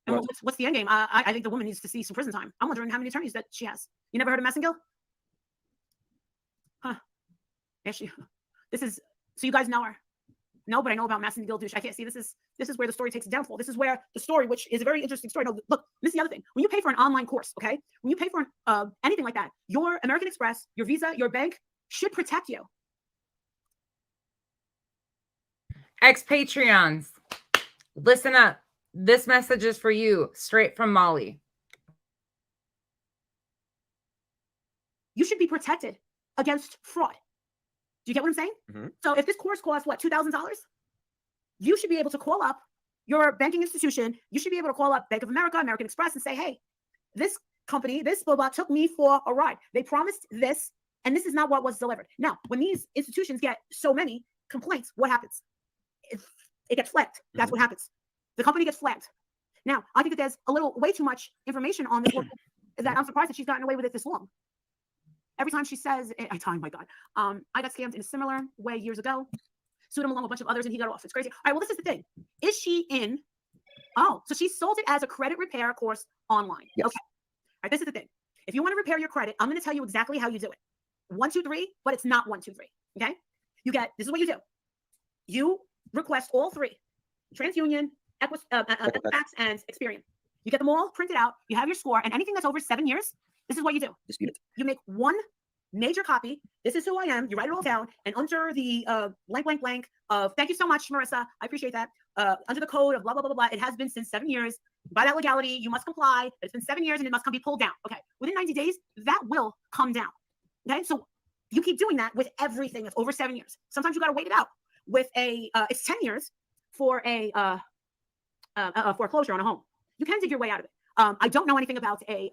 And what's the end game? I think the woman needs to see some prison time. I'm wondering how many attorneys that she has. You never heard of Massengill? Huh. Actually, so you guys know her. No, but I know about Massengill douche. I can't see. This is where the story takes a downfall. This is where the story, which is a very interesting story. No, look, this is the other thing. When you pay for an online course, okay? When you pay for anything like that, your American Express, your Visa, your bank should protect you. Ex-Patreons, listen up. This message is for you, straight from Molly. You should be protected against fraud. Do you get what I'm saying? Mhm. So if this course costs what, $2,000, you should be able to call up your banking institution. You should be able to call up Bank of America, American Express, and say, hey, this company, this blah took me for a ride. They promised this, and this is not what was delivered. Now, when these institutions get so many complaints, what happens? It gets flagged. That's what happens. The company gets flagged. Now, I think that there's a little, way too much information on this woman that I'm surprised that she's gotten away with it this long. Every time she says, oh my God, I got scammed in a similar way years ago, sued him along with a bunch of others, and he got off. It's crazy. All right, well, this is the thing. Is she in? Oh, so she sold it as a credit repair course online. Yes. Okay. All right, this is the thing. If you want to repair your credit, I'm going to tell you exactly how you do it. 1, 2, 3, but it's not 1, 2, 3. Okay. This is what you do. You request all 3: TransUnion, Equifax, and Experian. You get them all printed out. You have your score, and anything that's over 7 years, this is what you do. Dispute it. You make one major copy. This is who I am. You write it all down, and under the blank of thank you so much, Marissa. I appreciate that. Under the code of blah blah blah blah. It has been since 7 years. By that legality, you must comply. It's been 7 years, and it must be pulled down. Okay. Within 90 days, that will come down. Okay. So you keep doing that with everything that's over 7 years. Sometimes you got to wait it out. With it's 10 years for a foreclosure on a home. You can dig your way out of it. I don't know anything about a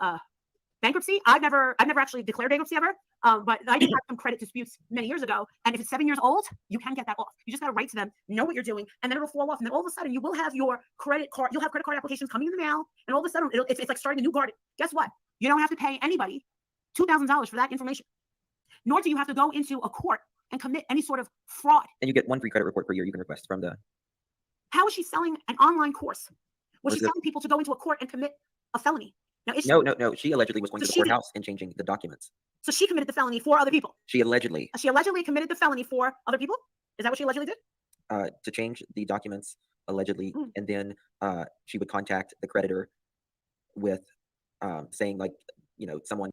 bankruptcy. I've never actually declared bankruptcy ever. But I did have some credit disputes many years ago. And if it's 7 years old, you can get that off. You just got to write to them, know what you're doing, and then it'll fall off. And then all of a sudden, you will have your credit card. You'll have credit card applications coming in the mail, and all of a sudden, it's like starting a new garden. Guess what? You don't have to pay anybody $2,000 for that information. Nor do you have to go into a court and commit any sort of fraud. And you get 1 free credit report per year you can request from the. How is she selling an online course? Was she telling people to go into a court and commit a felony? Now, No. She allegedly was going to the courthouse and changing the documents. So she committed the felony for other people. She allegedly committed the felony for other people. Is that what she allegedly did? To change the documents allegedly, and then she would contact the creditor with saying someone.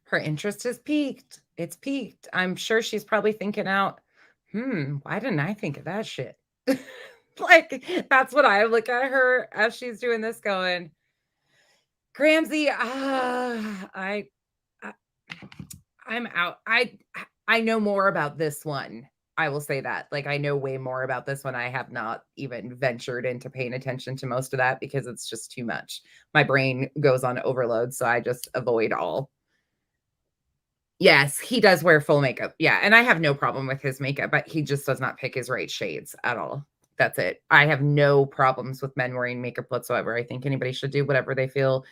Her interest has peaked. It's peaked. I'm sure she's probably thinking out, why didn't I think of that shit? Like, that's what I look at her as she's doing this going, Gramsci, I'm out. I know more about this one. I will say that. Like, I know way more about this one. I have not even ventured into paying attention to most of that because it's just too much. My brain goes on overload, so I just avoid all. Yes, he does wear full makeup. Yeah, and I have no problem with his makeup, but he just does not pick his right shades at all. That's it. I have no problems with men wearing makeup whatsoever. I think anybody should do whatever they feel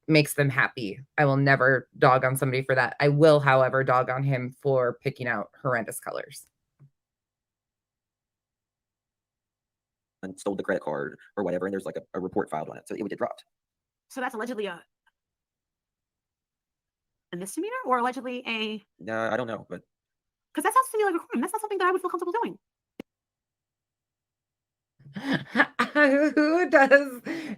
makes them happy. I will never dog on somebody for that. I will, however, dog on him for picking out horrendous colors. And stole the credit card or whatever, and there's like a report filed on it, so it would get dropped. So that's allegedly a misdemeanor, or allegedly a? No, I don't know, but because that sounds to me like a crime. That's not something that I would feel comfortable doing.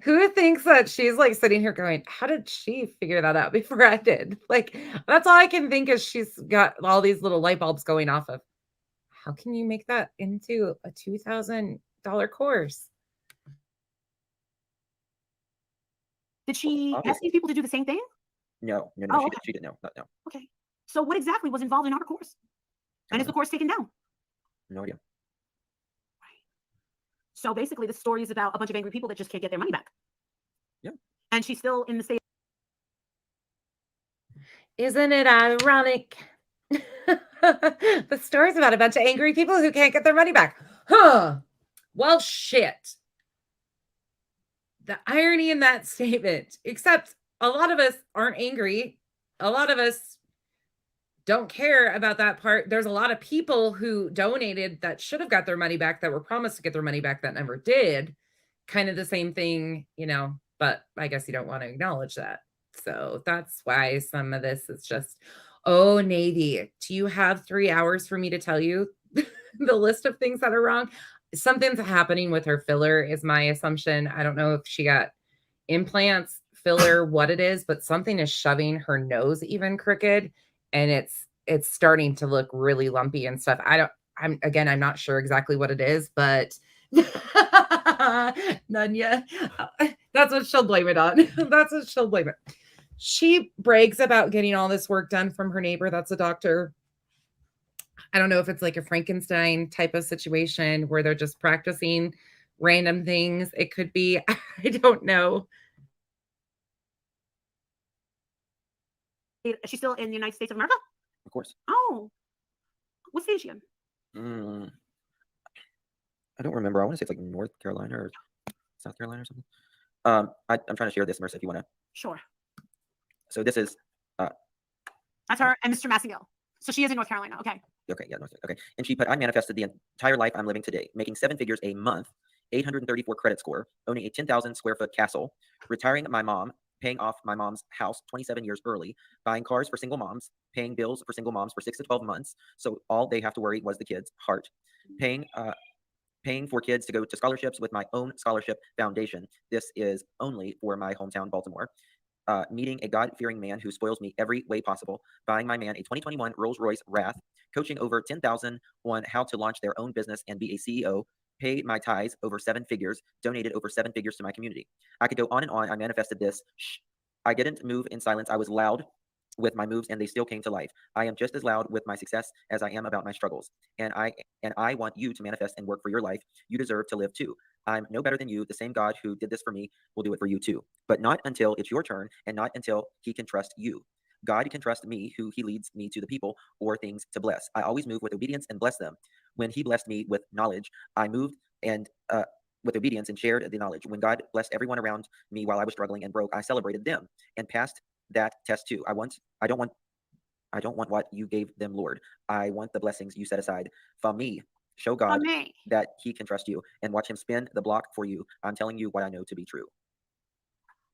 Who thinks that she's like sitting here going, how did she figure that out before I did? Like, that's all I can think is she's got all these little light bulbs going off of. How can you make that into a $2,000 course? Did she ask these people to do the same thing? No, she didn't know. No. Okay. So what exactly was involved in her course? And is the course taken down? No idea. Right. So basically, the story is about a bunch of angry people that just can't get their money back. Yeah. And she's still in the state. Isn't it ironic? The story's about a bunch of angry people who can't get their money back. Huh. Well, shit. The irony in that statement, except a lot of us aren't angry. A lot of us don't care about that part. There's a lot of people who donated that should have got their money back, that were promised to get their money back, that never did. Kind of the same thing, but I guess you don't want to acknowledge that. So that's why some of this is just, oh, Navy, do you have 3 hours for me to tell you the list of things that are wrong? Something's happening with her filler is my assumption. I don't know if she got implants, filler, what it is, but something is shoving her nose even crooked, and it's starting to look really lumpy and stuff. I'm not sure exactly what it is, but Nunya, that's what she'll blame it on. That's what she'll blame it. She brags about getting all this work done from her neighbor that's a doctor. I don't know if it's like a Frankenstein type of situation where they're just practicing random things. It could be. I don't know. Is she still in the United States of America? Of course. Oh, what state is she in? I don't remember. I want to say it's like North Carolina or South Carolina or something. I'm trying to share this, Marissa, if you want to. Sure. So this is. That's her and Mr. Massingill. So she is in North Carolina. Okay. Okay, yeah, okay. And she put, I manifested the entire life I'm living today, making 7 figures a month, 834 credit score, owning a 10,000 square foot castle, retiring my mom, paying off my mom's house 27 years early, buying cars for single moms, paying bills for single moms for 6 to 12 months. So all they have to worry was the kids' heart, paying for kids to go to scholarships with my own scholarship foundation. This is only for my hometown, Baltimore. Meeting a God-fearing man who spoils me every way possible, buying my man a 2021 Rolls-Royce Wrath, coaching over 10,000 on how to launch their own business and be a CEO, paid my tithes over 7 figures, donated over 7 figures to my community. I could go on and on. I manifested this. Shh. I didn't move in silence. I was loud with my moves and they still came to life. I am just as loud with my success as I am about my struggles. And I want you to manifest and work for your life. You deserve to live too. I'm no better than you. The same God who did this for me will do it for you too. But not until it's your turn and not until he can trust you. God can trust me who he leads me to the people or things to bless. I always move with obedience and bless them. When he blessed me with knowledge, I moved and with obedience and shared the knowledge. When God blessed everyone around me while I was struggling and broke, I celebrated them and passed that test too. I don't want what you gave them, Lord. I want the blessings you set aside for me. Show God that he can trust you and watch him spin the block for you. I'm telling you what I know to be true.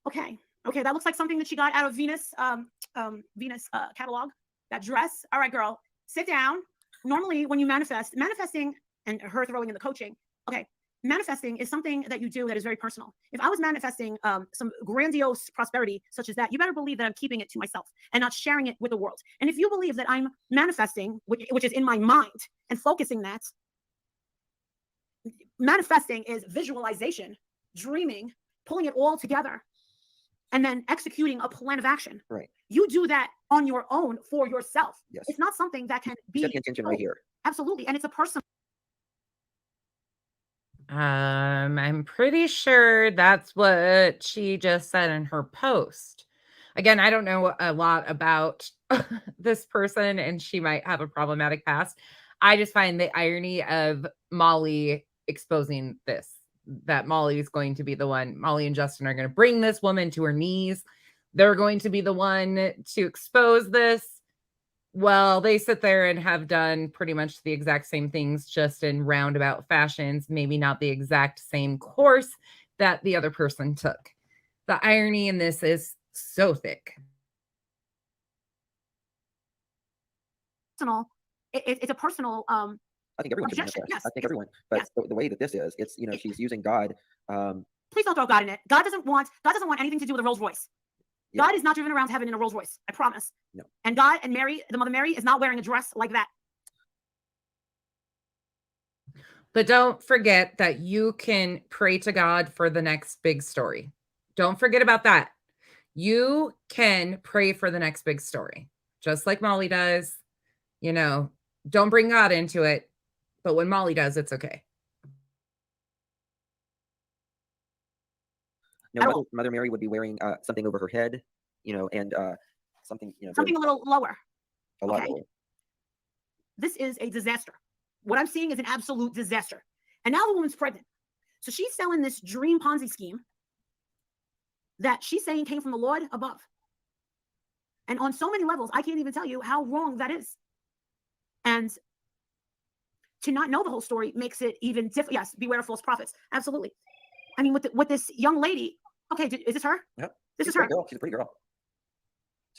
Okay. That looks like something that she got out of Venus catalog. That dress. All right, girl, sit down. Normally, when you manifesting, and her throwing in the coaching. Okay, manifesting is something that you do that is very personal. If I was manifesting some grandiose prosperity such as that, you better believe that I'm keeping it to myself and not sharing it with the world. And if you believe that I'm manifesting, which is in my mind, and focusing that, manifesting is visualization, dreaming, pulling it all together, and then executing a plan of action. Right. You do that on your own for yourself. Yes. It's not something that can be. Set the intention right here. Absolutely. And it's a personal. I'm pretty sure that's what she just said in her post. Again, I don't know a lot about this person, and she might have a problematic past. I just find the irony of Molly exposing this, that Molly is going to be the one. Molly and Justin are going to bring this woman to her knees. They're going to be the one to expose this. Well, they sit there and have done pretty much the exact same things, just in roundabout fashions, maybe not the exact same course that the other person took. The irony in this is so thick. It's a personal I think everyone can manifest. Yes. I think everyone, but yes. the way that this is, it's she's using God. Please don't throw God in it. God doesn't want anything to do with a Rolls Royce. Yeah. God is not driven around heaven in a Rolls Royce. I promise. No. And God and Mary, the Mother Mary, is not wearing a dress like that. But don't forget that you can pray to God for the next big story. Don't forget about that. You can pray for the next big story, just like Molly does. You know, don't bring God into it. But when Molly does, it's okay. No, Mother Mary would be wearing something over her head, and something, something a little lower. A lot lower. This is a disaster. What I'm seeing is an absolute disaster. And now the woman's pregnant. So she's selling this dream Ponzi scheme that she's saying came from the Lord above. And on so many levels, I can't even tell you how wrong that is. And to not know the whole story makes it even different. Yes, beware of false prophets. Absolutely. I mean, with this young lady. Okay, is this her? Yep. This is her. Girl. She's a pretty girl.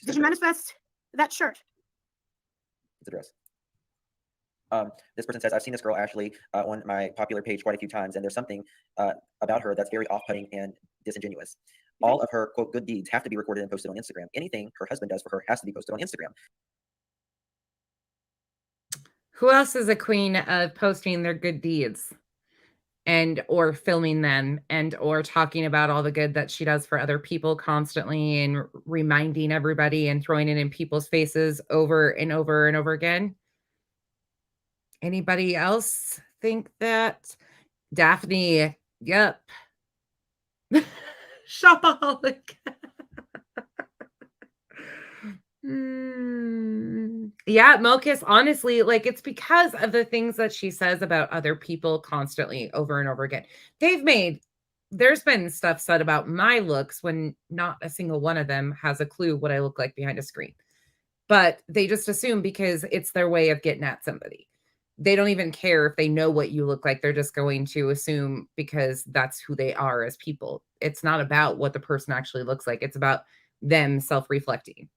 Did you manifest that shirt? It's a dress. This person says, I've seen this girl, Ashley, on my popular page quite a few times, and there's something about her that's very off-putting and disingenuous. Okay. All of her, quote, good deeds have to be recorded and posted on Instagram. Anything her husband does for her has to be posted on Instagram. Who else is a queen of posting their good deeds? and or filming them and or talking about all the good that she does for other people constantly and reminding everybody and throwing it in people's faces over and over and over again. Anybody else think that? Daphne, yep. Shopaholic. Yeah, Mochus, honestly, like it's because of the things that she says about other people constantly over and over again. There's been stuff said about my looks when not a single one of them has a clue what I look like behind a screen. But they just assume because it's their way of getting at somebody. They don't even care if they know what you look like. They're just going to assume because that's who they are as people. It's not about what the person actually looks like. It's about them self-reflecting.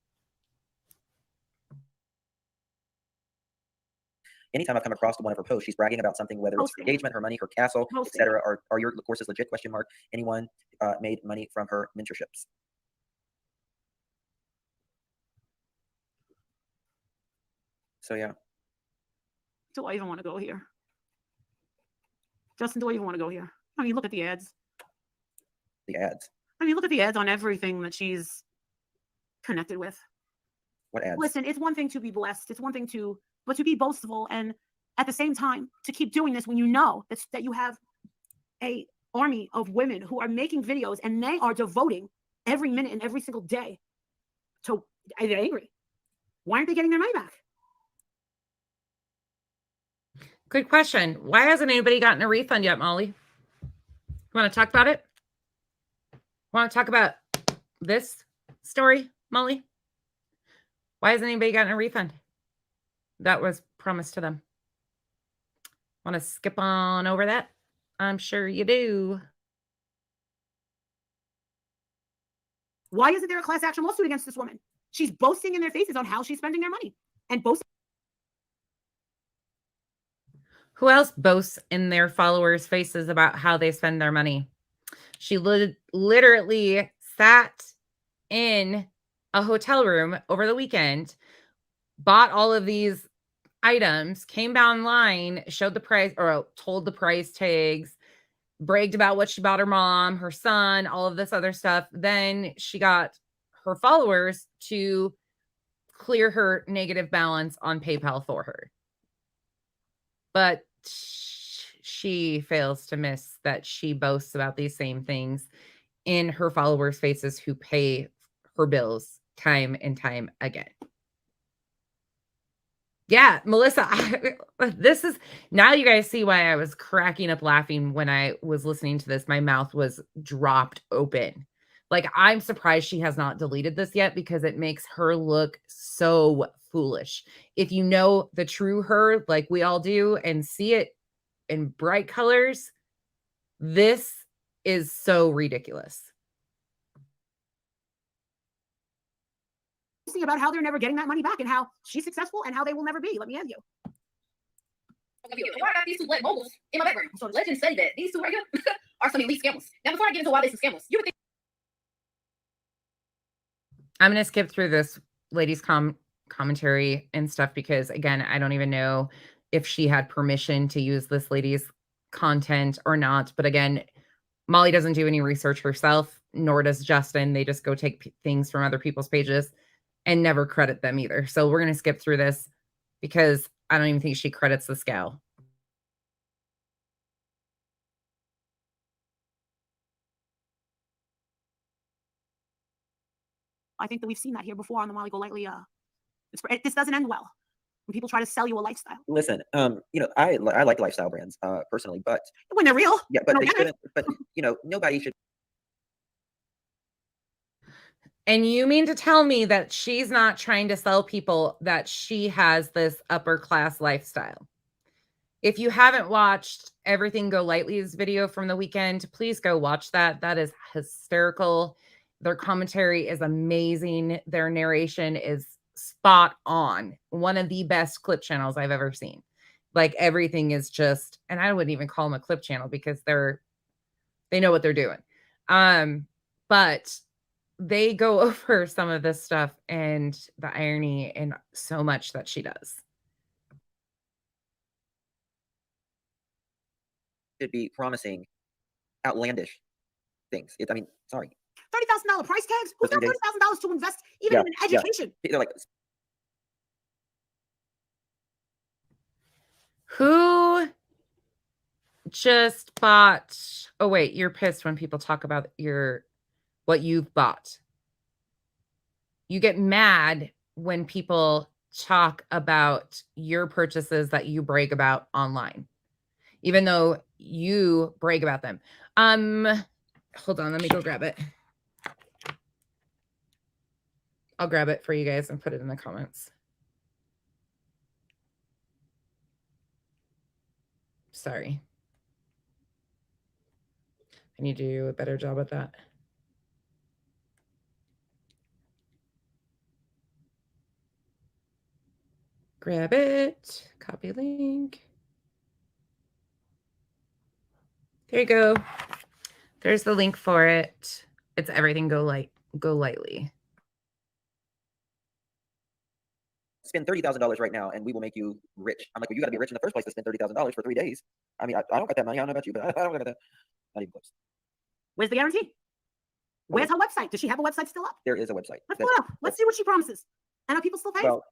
Anytime I've come across one of her posts, she's bragging about something, whether it's her engagement, her money, her castle, etc. Are your courses legit? ? Anyone made money from her mentorships? So yeah. Do I even want to go here? Justin, do I even want to go here? I mean, look at the ads. The ads. I mean, look at the ads on everything that she's connected with. What ads? Listen, it's one thing to be blessed. It's one thing but to be boastful and at the same time to keep doing this when you know that you have a army of women who are making videos and they are devoting every minute and every single day to, they're angry. Why aren't they getting their money back? Good question. Why hasn't anybody gotten a refund yet, Molly? You want to talk about it? Want to talk about this story, Molly? Why hasn't anybody gotten a refund? That was promised to them. Want to skip on over that? I'm sure you do. Why isn't there a class action lawsuit against this woman? She's boasting in their faces on how she's spending their money and boasting. Who else boasts in their followers' faces about how they spend their money? She literally sat in a hotel room over the weekend, bought all of these items, came down line, showed the price or told the price tags, bragged about what she bought her mom, her son, all of this other stuff. Then she got her followers to clear her negative balance on PayPal for her. But she fails to miss that she boasts about these same things in her followers' faces who pay her bills time and time again. Yeah, Melissa, this is now you guys see why I was cracking up laughing when I was listening to this. My mouth was dropped open. Like, I'm surprised she has not deleted this yet because it makes her look so foolish. If you know the true her, like we all do, and see it in bright colors, this is so ridiculous. About how they're never getting that money back and how she's successful and how they will never be. Let me end you. Why I got these two black moguls in my background? So legends say that these two right here are some elite scammers. Now, before I get into why they're scammers, you would think. I'm going to skip through this lady's commentary and stuff because, again, I don't even know if she had permission to use this lady's content or not. But again, Molly doesn't do any research herself, nor does Justin. They just go take things from other people's pages and never credit them either. So we're going to skip through this because I don't even think she credits this gal. I think that we've seen that here before on the Molly Golightly. This doesn't end well when people try to sell you a lifestyle. Listen, I like lifestyle brands personally, but when they're real, yeah, but they shouldn't. But nobody should. And you mean to tell me that she's not trying to sell people that she has this upper class lifestyle? If you haven't watched Everything Golightly's video from the weekend, please go watch that. That is hysterical. Their commentary is amazing. Their narration is spot on. One of the best clip channels I've ever seen. Like, everything is just, and I wouldn't even call them a clip channel because they know what they're doing. But they go over some of this stuff and the irony and so much that she does. should be promising outlandish things. I mean, sorry. $30,000 price tags? Who's got $30,000 to invest even in an education? They're like, who just bought? Oh wait, you're pissed when people talk about what you've bought. You get mad when people talk about your purchases that you brag about online, even though you brag about them. Hold on, let me go grab it. I'll grab it for you guys and put it in the comments. Sorry. I need to do a better job at that. Grab it, copy link. There you go. There's the link for it. It's everything go lightly. spend $30,000 right now and we will make you rich. I'm like, well, you got to be rich in the first place to spend $30,000 for 3 days. I mean, I don't got that money. I don't know about you, but I don't got that. Not even close. Where's the guarantee? Where's her website? Does she have a website still up? There is a website. Let's pull it up. Let's see what she promises. And are people still paying? Well,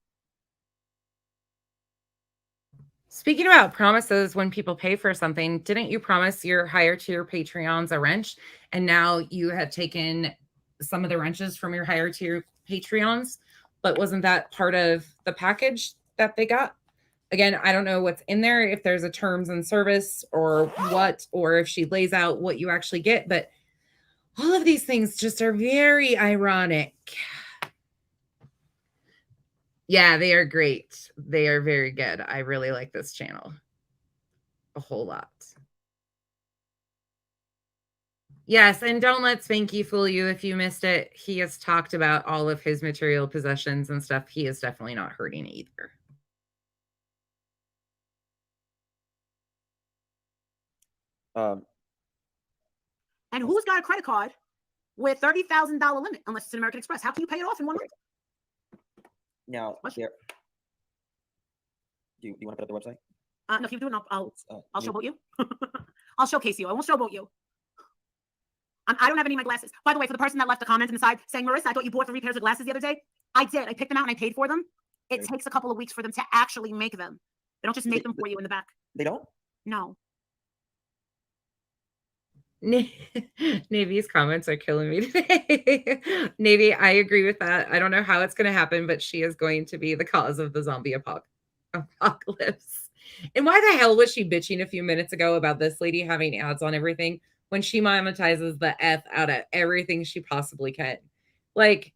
speaking about promises, when people pay for something, didn't you promise your higher tier Patreons a wrench? And now you have taken some of the wrenches from your higher tier Patreons, but wasn't that part of the package that they got? Again, I don't know what's in there, if there's a terms and service or what, or if she lays out what you actually get, but all of these things just are very ironic. Yeah, they are great. They are very good. I really like this channel a whole lot. Yes, and don't let Spanky fool you if you missed it. He has talked about all of his material possessions and stuff. He is definitely not hurting either. And who's got a credit card with $30,000 limit, unless it's an American Express? How can you pay it off in 1 month? now, there. Do you want to put up the website? No, if you do it, I'll showboat you. I'll showcase you. I won't showboat you. I don't have any of my glasses. By the way, for the person that left a comment inside saying, Marissa, I thought you bought 3 pairs of glasses the other day. I did. I picked them out and I paid for them. It takes a couple of weeks for them to actually make them. They don't just make them for you in the back. They don't? No. Navy's comments are killing me today. Navy, I agree with that. I don't know how it's going to happen, but she is going to be the cause of the zombie apocalypse. And why the hell was she bitching a few minutes ago about this lady having ads on everything when she monetizes the F out of everything she possibly can? Like,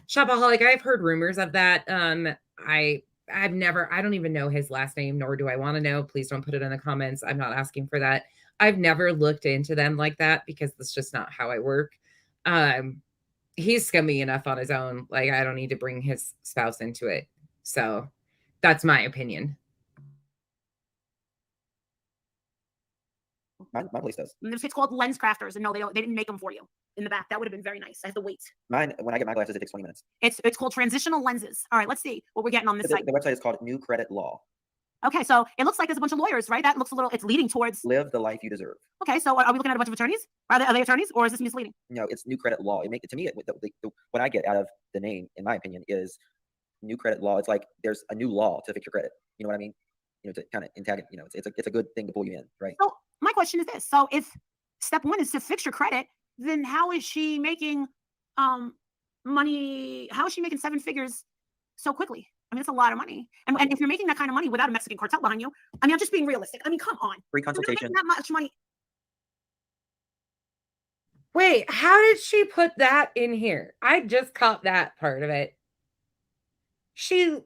Shopaholic, I've heard rumors of that. I don't even know his last name, nor do I want to know. Please don't put it in the comments. I'm not asking for that. I've never looked into them like that because that's just not how I work. He's scummy enough on his own. Like, I don't need to bring his spouse into it. So that's my opinion. My place does. It's called Lens Crafters, and no, they didn't make them for you in the back. That would have been very nice. I have to wait. Mine, when I get my glasses, it takes 20 minutes. It's called Transitional Lenses. All right, let's see what we're getting on this site. The website is called New Credit Law. Okay, so it looks like there's a bunch of lawyers, right? That looks a little, it's leading towards Live the life you deserve. Okay, so are we looking at a bunch of attorneys? Are they attorneys, or is this misleading? No, it's New Credit Law. To me, what I get out of the name, in my opinion, is New Credit Law. It's like there's a new law to fix your credit. You know what I mean? To kind of antagonist. It's a good thing to pull you in, right? So my question is this: so if step 1 is to fix your credit, then how is she making money? How is she making 7 figures so quickly? I mean, it's a lot of money. And if you're making that kind of money without a Mexican cartel behind you, I mean, I'm just being realistic. I mean, come on. Free consultation. That much money. Wait, how did she put that in here? I just caught that part of it. She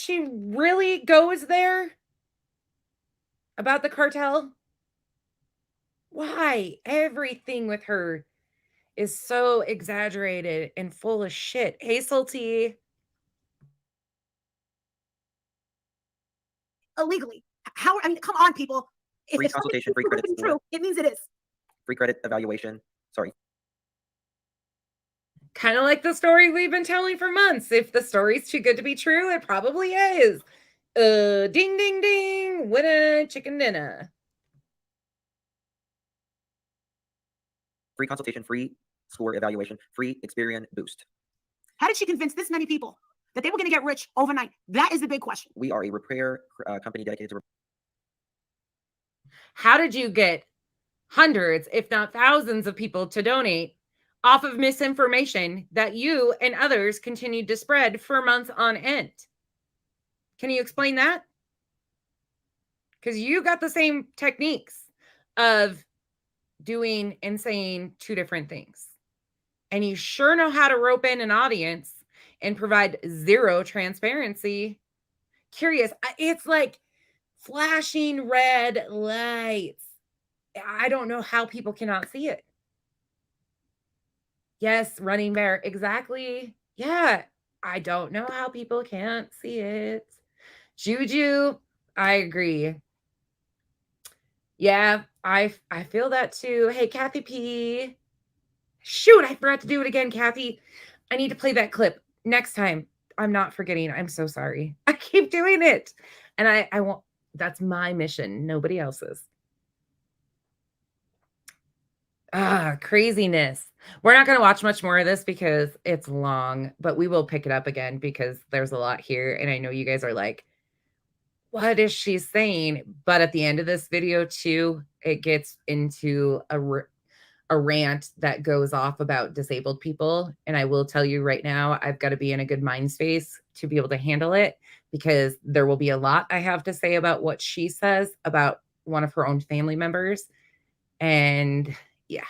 really goes there about the cartel? Why? Everything with her is so exaggerated and full of shit. Hey, Salty. Illegally. How? I mean, come on, people. Free consultation, free credit. True, it means it is. Free credit evaluation. Sorry. Kind of like the story we've been telling for months. If the story's too good to be true, it probably is. Ding, ding, ding. Winner, chicken dinner. free consultation, free score evaluation, free Experian boost. How did she convince this many people that they were going to get rich overnight? That is the big question. We are a repair company dedicated to. How did you get hundreds, if not thousands of people to donate off of misinformation that you and others continued to spread for months on end? Can you explain that? Because you got the same techniques of doing and saying two different things. And you sure know how to rope in an audience and provide zero transparency. Curious. It's like flashing red lights. I don't know how people cannot see it. Yes, running bear. Exactly. Yeah. I don't know how people can't see it. Juju, I agree. Yeah, I feel that too. Hey, Kathy P. Shoot, I forgot to do it again, Kathy. I need to play that clip next time. I'm not forgetting. I'm so sorry. I keep doing it. And I won't. That's my mission, nobody else's. Craziness. We're not going to watch much more of this because it's long, but we will pick it up again because there's a lot here. And I know you guys are like, what is she saying? But at the end of this video too, it gets into a rant that goes off about disabled people. And I will tell you right now, I've got to be in a good mind space to be able to handle it because there will be a lot I have to say about what she says about one of her own family members. And yeah.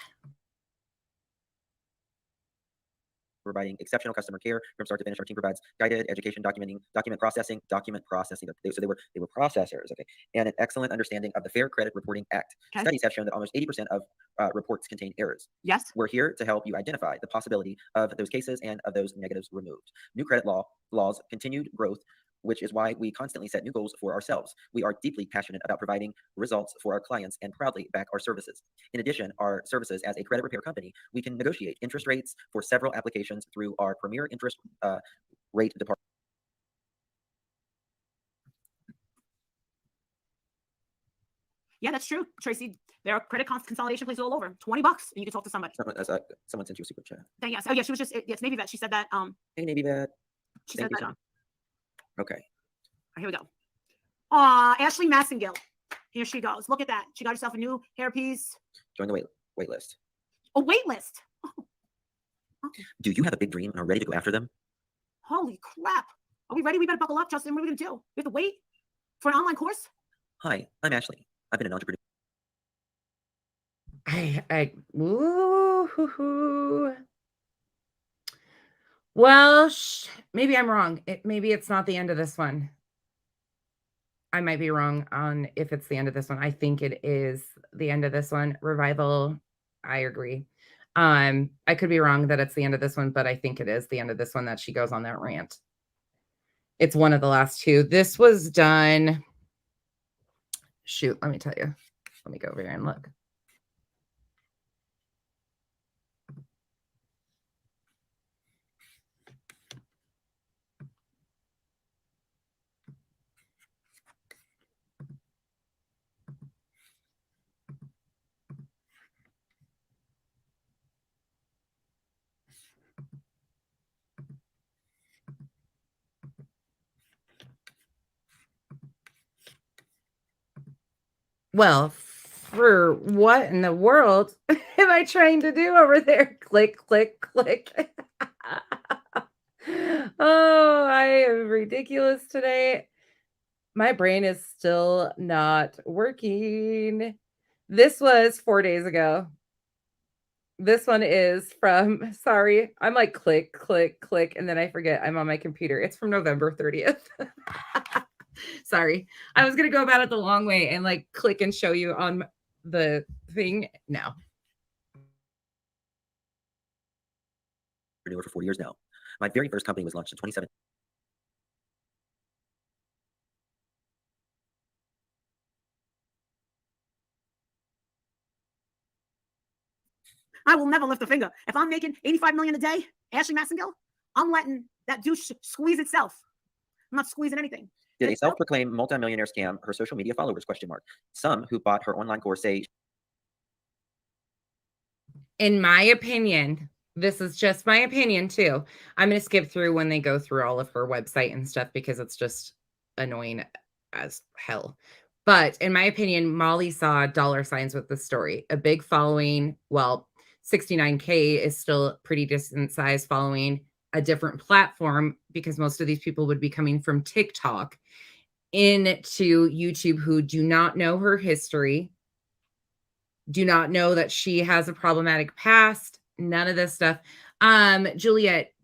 Providing exceptional customer care from start to finish. Our team provides guided education, document processing. So they were processors, okay, and an excellent understanding of the Fair Credit Reporting Act. Okay. Studies have shown that almost 80% of reports contain errors. Yes. We're here to help you identify the possibility of those cases and of those negatives removed. New credit laws, continued growth, which is why we constantly set new goals for ourselves. We are deeply passionate about providing results for our clients and proudly back our services. In addition, our services as a credit repair company, we can negotiate interest rates for several applications through our premier interest rate department. Yeah, that's true, Tracy. There are credit consolidation places all over. $20 and you can talk to somebody. Someone sent you a super chat. Yes. Oh yeah, she was just yes, Navy Vet. She said that. Hey, Navy Vet. She said that. Okay. Here we go. Ashley Massengill. Here she goes. Look at that. She got herself a new hairpiece. Join the wait list. A wait list. Oh. Okay. Do you have a big dream and are ready to go after them? Holy crap. Are we ready? We better buckle up, Justin. What are we going to do? We have to wait for an online course? Hi, I'm Ashley. I've been an entrepreneur. Well, maybe I'm wrong. Maybe it's not the end of this one. I might be wrong on if it's the end of this one. I think it is the end of this one. Revival, I agree. I could be wrong that it's the end of this one, but I think it is the end of this one that she goes on that rant. It's one of the last two. This was done. Shoot, let me tell you. Let me go over here and look. Well, for what in the world am I trying to do over there? Click, click, click. Oh, I am ridiculous today. My brain is still not working. This was 4 days ago. This one is from, sorry, I'm like click, click, click, and then I forget I'm on my computer. It's from November 30th. Sorry. I was going to go about it the long way and like click and show you on the thing. No. For 4 years now. My very first company was launched in 2017. I will never lift a finger. If I'm making $85 million a day, Ashley Massengill, I'm letting that douche squeeze itself. I'm not squeezing anything. Did a self-proclaimed multimillionaire scam her social media followers? Some who bought her online course say in my opinion, this is just my opinion too. I'm going to skip through when they go through all of her website and stuff because it's just annoying as hell. But in my opinion, Molly saw dollar signs with the story, a big following. Well, 69K is still a pretty decent size following, a different platform because most of these people would be coming from TikTok into YouTube who do not know her history, do not know that she has a problematic past, none of this stuff. Juliet,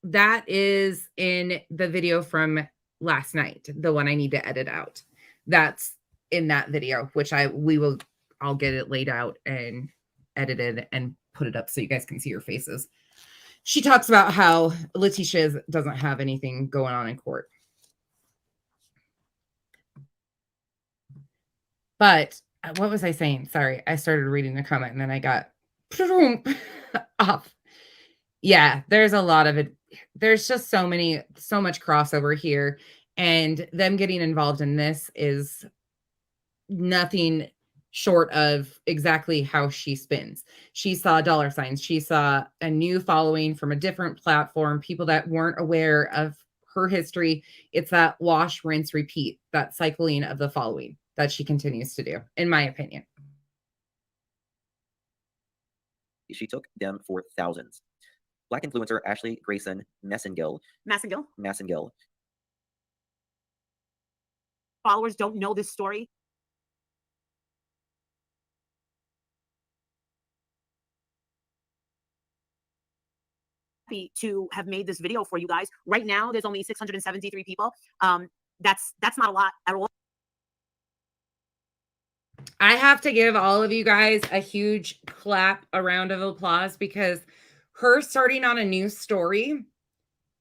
that is in the video from last night, the one I need to edit out. That's in that video, which I'll get it laid out and edited and put it up so you guys can see your faces. She talks about how Letitia doesn't have anything going on in court. But what was I saying? Sorry, I started reading the comment and then I got off. Yeah, there's a lot of it. There's just so much crossover here, and them getting involved in this is nothing short of exactly how she spins. She saw dollar signs. She saw a new following from a different platform, people that weren't aware of her history. It's that wash, rinse, repeat, that cycling of the following that she continues to do, in my opinion. She took them for thousands. Black influencer Ashley Grayson Massengill. Followers don't know this story. Happy to have made this video for you guys. Right now, there's only 673 people. That's not a lot at all. I have to give all of you guys a huge clap, a round of applause, because her starting on a new story,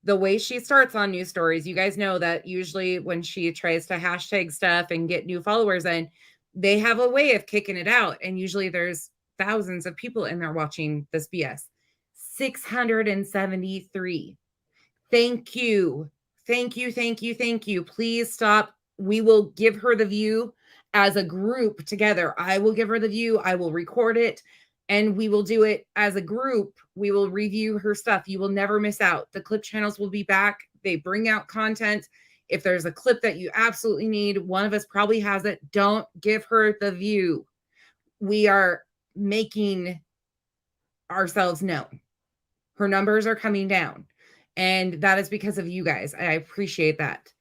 the way she starts on new stories, you guys know that usually when she tries to hashtag stuff and get new followers in, they have a way of kicking it out. And usually there's thousands of people in there watching this BS. 673. Thank you. Thank you. Thank you. Thank you. Please stop. We will give her the view as a group together. I will give her the view. I will record it and we will do it as a group. We will review her stuff. You will never miss out. The clip channels will be back. They bring out content. If there's a clip that you absolutely need, one of us probably has it. Don't give her the view. We are making ourselves known. Her numbers are coming down. And that is because of you guys. I appreciate that.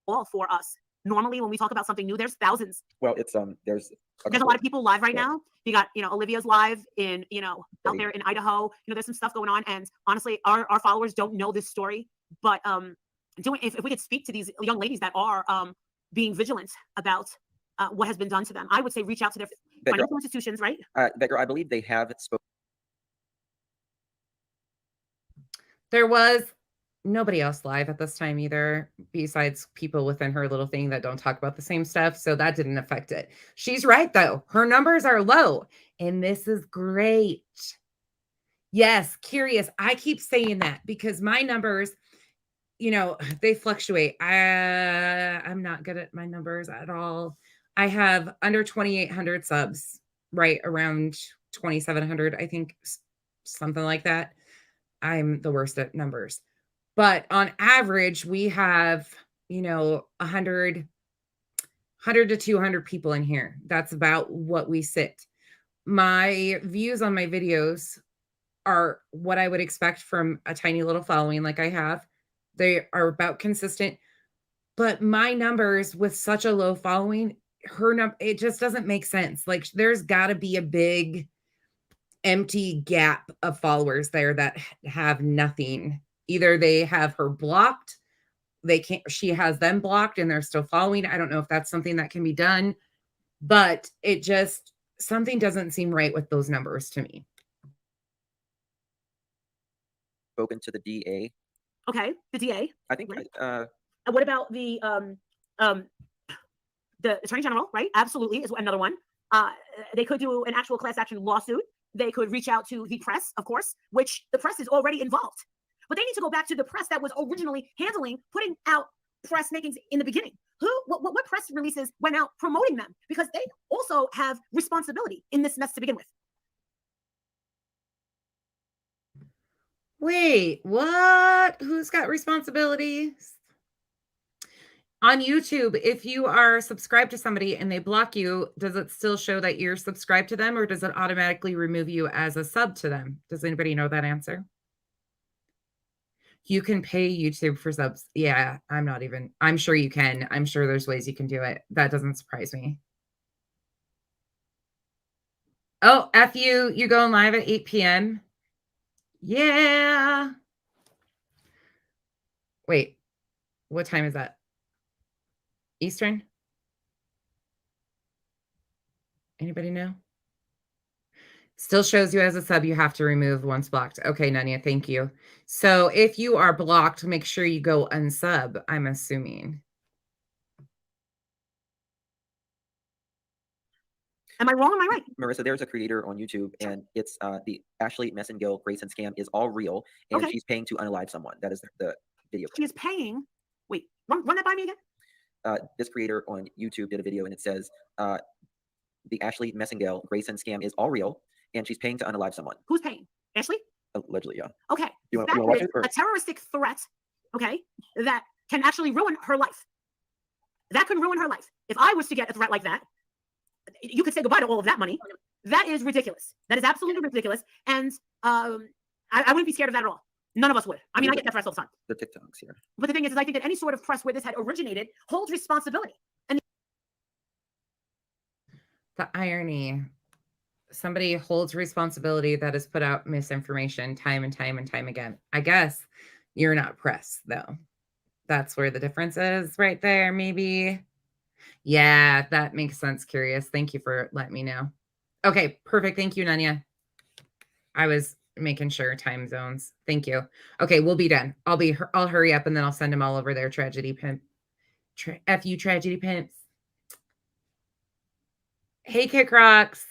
All for us. Normally, when we talk about something new, there's thousands. Well, it's there's a lot of people live right now. You got, Olivia's live in, out there in Idaho. There's some stuff going on. And honestly, our followers don't know this story. But if we could speak to these young ladies that are being vigilant about what has been done to them, I would say reach out to their financial institutions, right? Becker, I believe they have spoken. There was nobody else live at this time either, besides people within her little thing that don't talk about the same stuff. So that didn't affect it. She's right, though. Her numbers are low, and this is great. Yes, curious. I keep saying that because my numbers, they fluctuate. I'm not good at my numbers at all. I have under 2,800 subs, right around 2,700, I think, something like that. I'm the worst at numbers. But on average, we have, 100 to 200 people in here. That's about what we sit. My views on my videos are what I would expect from a tiny little following like I have. They are about consistent. But my numbers with such a low following, it just doesn't make sense. Like, there's got to be a big empty gap of followers there that have nothing. Either they have her blocked, she has them blocked and they're still following. I don't know if that's something that can be done, but something doesn't seem right with those numbers to me. Spoken to the DA. Okay, the DA. I think. Right. What about the Attorney General? Right, absolutely is another one. They could do an actual class action lawsuit. They could reach out to the press, of course, which the press is already involved. But they need to go back to the press that was originally putting out press makings in the beginning? What press releases went out promoting them? Because they also have responsibility in this mess to begin with. Wait, what? Who's got responsibilities? On YouTube, if you are subscribed to somebody and they block you, does it still show that you're subscribed to them, or does it automatically remove you as a sub to them? Does anybody know that answer? You can pay YouTube for subs. Yeah, I'm sure you can. I'm sure there's ways you can do it. That doesn't surprise me. Oh, F you going live at 8 p.m.? Yeah. Wait, what time is that? Eastern? Anybody know? Still shows you as a sub. You have to remove once blocked. Okay, Nanya, thank you. So if you are blocked, make sure you go unsub, I'm assuming. Am I wrong? Am I right? Marissa, there's a creator on YouTube, and it's the Ashley Grayson scam is all real, and Okay. she's paying to unalive someone. That is the video. She is paying. Wait, run that by me again. This creator on YouTube did a video, and it says the Ashley Grayson scam is all real, and she's paying to unalive someone. Who's paying? Ashley? Allegedly, yeah. Okay. You That wanna watch is it, or- a terroristic threat, okay, that can actually ruin her life. That could ruin her life. If I was to get a threat like that, you could say goodbye to all of that money. That is ridiculous. That is absolutely ridiculous. And I wouldn't be scared of that at all. None of us would. I mean, I get that press all the time. The TikToks here. But the thing is I think that any sort of press where this had originated holds responsibility. And The irony. Somebody holds responsibility that has put out misinformation time and time and time again. I guess you're not press, though. That's where the difference is right there, maybe. Yeah, that makes sense. Curious. Thank you for letting me know. Okay, perfect. Thank you, Nanya. I was making sure time zones. Thank you. Okay, we'll be done. I'll hurry up and then I'll send them all over there. Tragedy pimp. F you, tragedy pimps. Hey, Kick Rocks.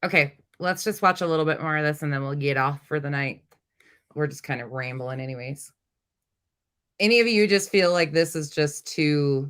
Okay, let's just watch a little bit more of this and then we'll get off for the night. We're just kind of rambling anyways. Any of you just feel like this is just too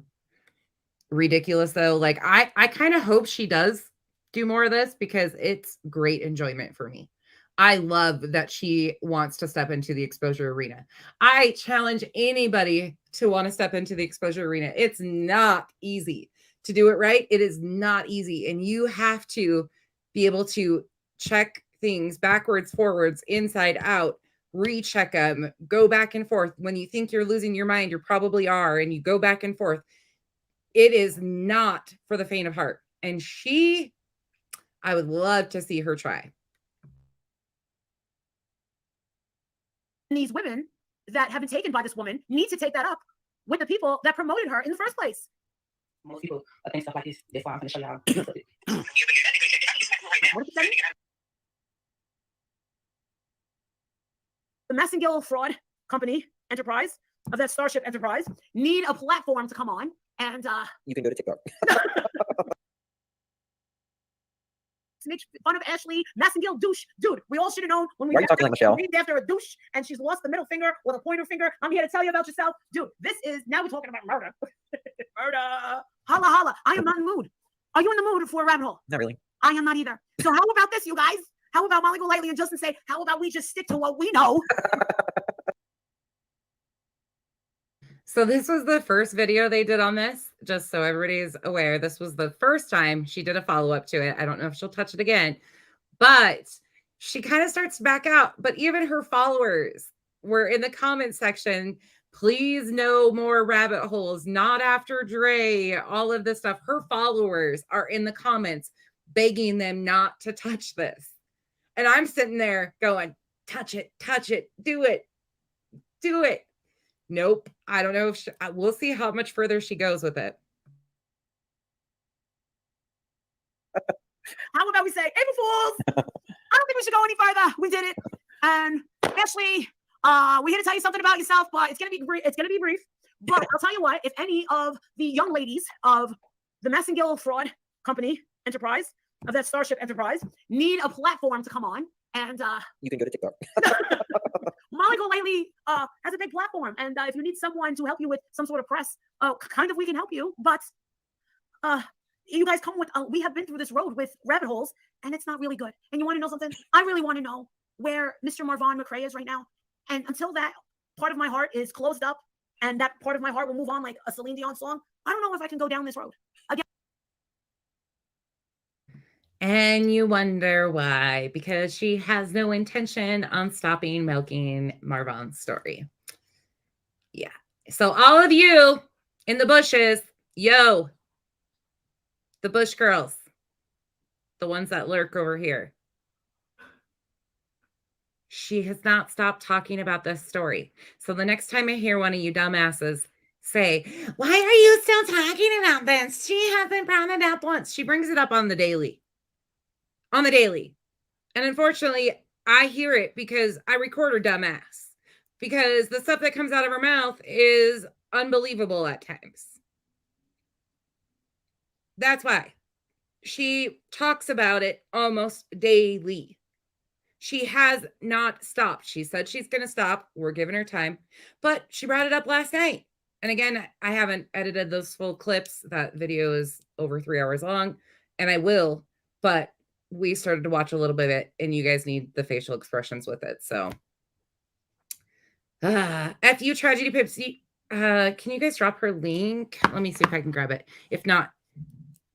ridiculous though? Like I kind of hope she does do more of this because it's great enjoyment for me. I love that she wants to step into the exposure arena. I challenge anybody to want to step into the exposure arena. It's not easy to do it right. It is not easy. And you have to be able to check things backwards, forwards, inside out, recheck them, go back and forth. When you think you're losing your mind, you probably are, and you go back and forth. It is not for the faint of heart. And I would love to see her try. these women that have been taken by this woman need to take that up with the people that promoted her in the first place. Most people think stuff like this. That's why I'm going to show y'all. What did you say? The Massengill fraud company enterprise of that Starship Enterprise need a platform to come on and You can go to TikTok. to make fun of Ashley Massengill douche. Dude, we all should have known when we Why are you talking like Michelle? named after a douche and she's lost the middle finger or the pointer finger. I'm here to tell you about yourself. Dude, this is, now we're talking about murder. Murder. Holla, holla. I am not in the mood. Are you in the mood for a rabbit hole? Not really. I am not either. So how about this, you guys? How about Molly Golightly and Justin say, how about we just stick to what we know? So this was the first video they did on this, just so everybody's aware. This was the first time she did a follow-up to it. I don't know if she'll touch it again, but she kind of starts to back out. But even her followers were in the comment section, please no more rabbit holes, not after Dre, all of this stuff. Her followers are in the comments begging them not to touch this. And I'm sitting there going, touch it, do it, do it. Nope. I don't know if we'll see how much further she goes with it. How about we say, April Fools? I don't think we should go any further. We did it. And Ashley, we're here to tell you something about yourself, but it's gonna be brief. But I'll tell you what, if any of the young ladies of the Massengill fraud company enterprise, of that Starship Enterprise, need a platform to come on And You can go to TikTok. Molly Golightly has a big platform, and if you need someone to help you with some sort of press, kind of we can help you. But you guys come with. We have been through this road with rabbit holes, and it's not really good. And you want to know something? I really want to know where Mr. Marvon McRae is right now. And until that part of my heart is closed up, and that part of my heart will move on like a Celine Dion song, I don't know if I can go down this road again. And you wonder why, because she has no intention on stopping milking Marvon's story. Yeah. So all of you in the bushes, yo, the bush girls, the ones that lurk over here. She has not stopped talking about this story. So the next time I hear one of you dumbasses say, why are you still talking about this? She hasn't brought it up once. She brings it up on the daily. On the daily. And unfortunately, I hear it because I record her dumbass. Because the stuff that comes out of her mouth is unbelievable at times. That's why. She talks about it almost daily. She has not stopped. She said she's going to stop. We're giving her time. But she brought it up last night. And again, I haven't edited those full clips. That video is over 3 hours long. And I will. But we started to watch a little bit of it. And you guys need the facial expressions with it. So. FU Tragedy Pipsy. Can you guys drop her link? Let me see if I can grab it. If not,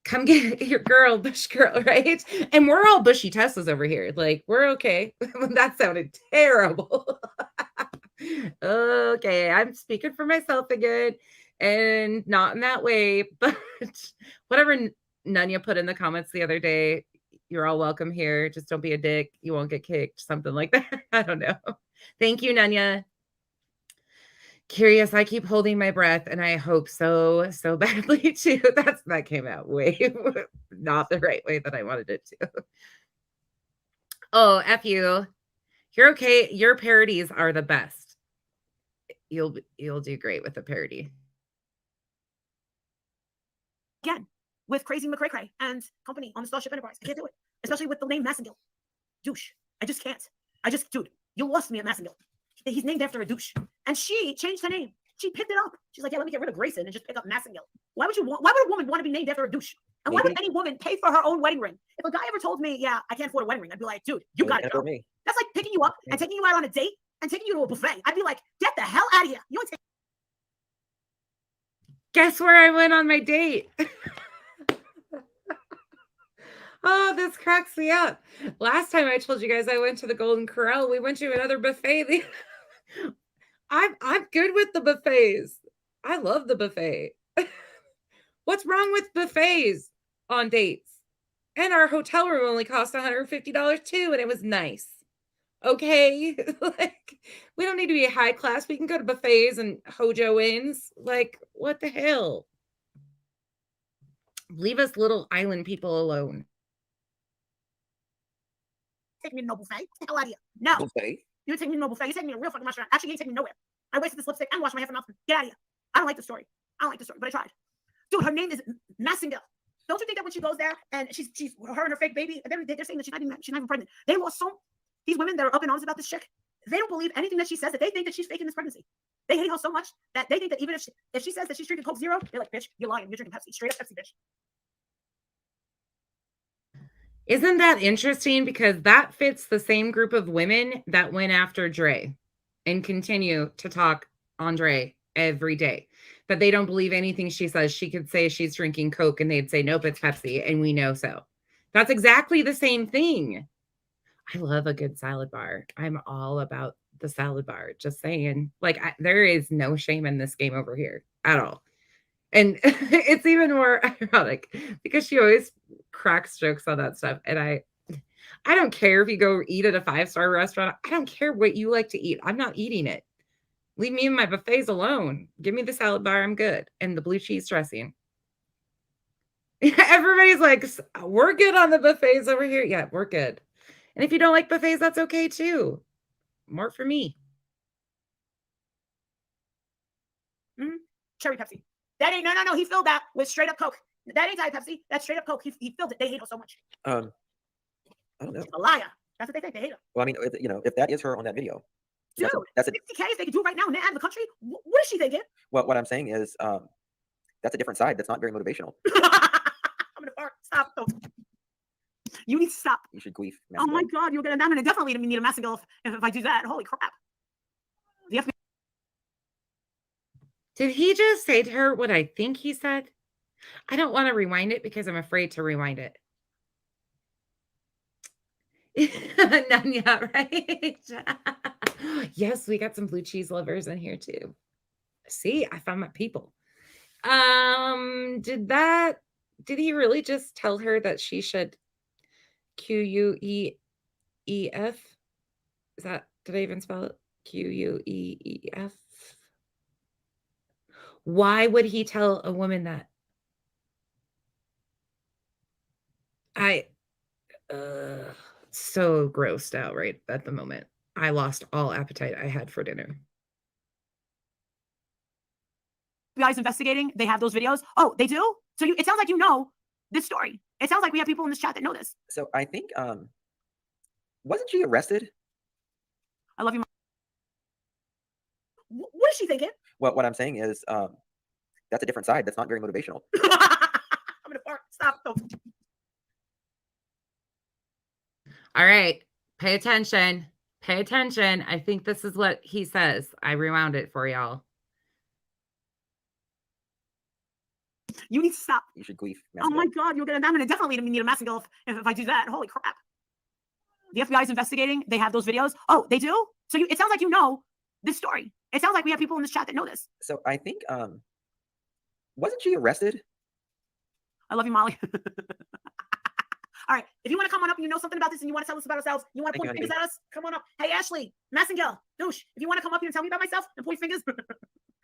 come get your girl, bush girl, right? And we're all bushy Teslas over here. Like, we're okay. That sounded terrible. Okay, I'm speaking for myself again, and not in that way, but whatever Nunya put in the comments the other day, you're all welcome here. Just don't be a dick. You won't get kicked. Something like that. I don't know. Thank you, Nunya. Curious, I keep holding my breath, and I hope so badly too. That came out way not the right way that I wanted it to. Oh, F you. You're okay. Your parodies are the best. You'll do great with the parody. Again, with Crazy McCray and company on the Starship Enterprise. I can't do it. Especially with the name Massengill. Douche. I just can't. Dude, you lost me at Massengill. He's named after a douche. And she changed her name. She picked it up. She's like, yeah, let me get rid of Grayson and just pick up Massengill. Why would a woman want to be named after a douche? And why would any woman pay for her own wedding ring? If a guy ever told me, yeah, I can't afford a wedding ring, I'd be like, dude, you got it. That's like picking you up and taking you out on a date and taking you to a buffet. I'd be like, get the hell out of here. You ain't Guess where I went on my date? Oh, this cracks me up. Last time I told you guys I went to the Golden Corral. We went to another buffet. I'm good with the buffets. I love the buffet. What's wrong with buffets on dates? And our hotel room only cost $150 too, and it was nice. Okay, like we don't need to be high class. We can go to buffets and Hojo Inns. Like, what the hell? Leave us little island people alone. take me to no buffet. Get the hell out of here. No. Buffet? You didn't take me to no buffet. You take me to a real fucking restaurant. Actually, you didn't take me nowhere. I wasted this lipstick and washed my hair for nothing. Get out of here. I don't like the story. But I tried. Dude, her name is Massengill. Don't you think that when she goes there and she's her and her fake baby, they're saying that she's not even pregnant. They lost these women that are up in arms about this chick. They don't believe anything that she says. That they think that she's faking this pregnancy. They hate her so much that they think that even if she says that she's drinking Coke Zero, they're like, bitch, you're lying. You're drinking Pepsi. Straight up Pepsi, bitch. Isn't that interesting? Because that fits the same group of women that went after Dre and continue to talk on Dre every day. That they don't believe anything she says. She could say she's drinking Coke and they'd say, nope, it's Pepsi. And we know so. That's exactly the same thing. I love a good salad bar. I'm all about the salad bar. Just saying. Like, there is no shame in this game over here at all. And it's even more ironic because she always cracks jokes on that stuff. And I don't care if you go eat at a 5-star restaurant. I don't care what you like to eat. I'm not eating it. Leave me and my buffets alone. Give me the salad bar. I'm good. And the blue cheese dressing. Everybody's like, we're good on the buffets over here. Yeah, we're good. And if you don't like buffets, that's okay too. More for me. Cherry Pepsi. That ain't, no. He filled that with straight up Coke. That ain't Diet Pepsi. That's straight up Coke. He filled it. They hate her so much. I don't know. She's a liar. That's what they think. They hate her. Well, I mean, if that is her on that video, Dude, that's a 60K, if they could do it right now in that end of the country, what is she thinking? what I'm saying is that's a different side. That's not very motivational. I'm gonna fart. Stop. Oh. You need to stop. You should queef. Oh my God, I'm gonna definitely need a massive if I do that. Holy crap. The FBI Did he just say to her what I think he said? I don't want to rewind it because I'm afraid to rewind it. None yet, right? Yes, we got some blue cheese lovers in here too. See, I found my people. Did he really just tell her that she should QUEEF? Did I even spell it? QUEEF? Why would he tell a woman that? So grossed out right at the moment. I lost all appetite I had for dinner. FBI's investigating. They have those videos. Oh, they do? So it sounds like you know this story. It sounds like we have people in this chat that know this. So I think, wasn't she arrested? I love you. What is she thinking? Well, what I'm saying is that's a different side. That's not very motivational. I'm gonna fart. Stop. Oh. All right, pay attention. Pay attention. I think this is what he says. I rewound it for y'all. You need to stop. You should queef. Oh my God, I'm gonna definitely need a massive if I do that. Holy crap. The FBI's investigating. They have those videos. Oh, they do? So it sounds like you know this story. It sounds like we have people in this chat that know this. So I think, wasn't she arrested? I love you, Molly. All right. If you want to come on up and you know something about this and you want to tell us about ourselves, you want to point fingers at us, come on up. Hey, Ashley, Massengale, Douche, if you want to come up here and tell me about myself and point fingers,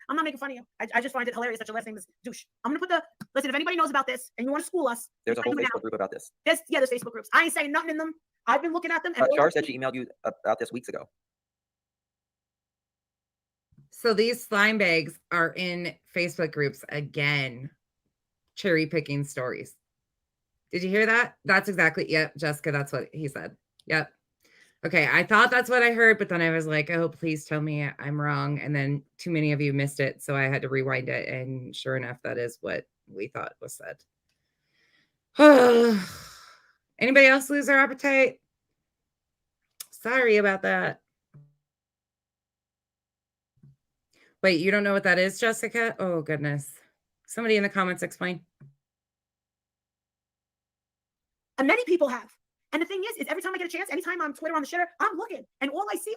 I'm not making fun of you. I just find it hilarious that your last name is Douche. I'm going to put listen, if anybody knows about this and you want to school us. There's a whole Facebook group about this. There's Facebook groups. I ain't saying nothing in them. I've been looking at them. And Char said she emailed you about this weeks ago. So these slime bags are in Facebook groups again, cherry picking stories. Did you hear that? That's exactly, yep, Jessica, that's what he said. Yep. Okay, I thought that's what I heard, but then I was like, oh, please tell me I'm wrong. And then too many of you missed it, so I had to rewind it. And sure enough, that is what we thought was said. Anybody else lose their appetite? Sorry about that. Wait, you don't know what that is, Jessica? Oh, goodness. Somebody in the comments explain. And many people have. And the thing is every time I get a chance, anytime I'm Twitter on the shitter, I'm looking. And all I see.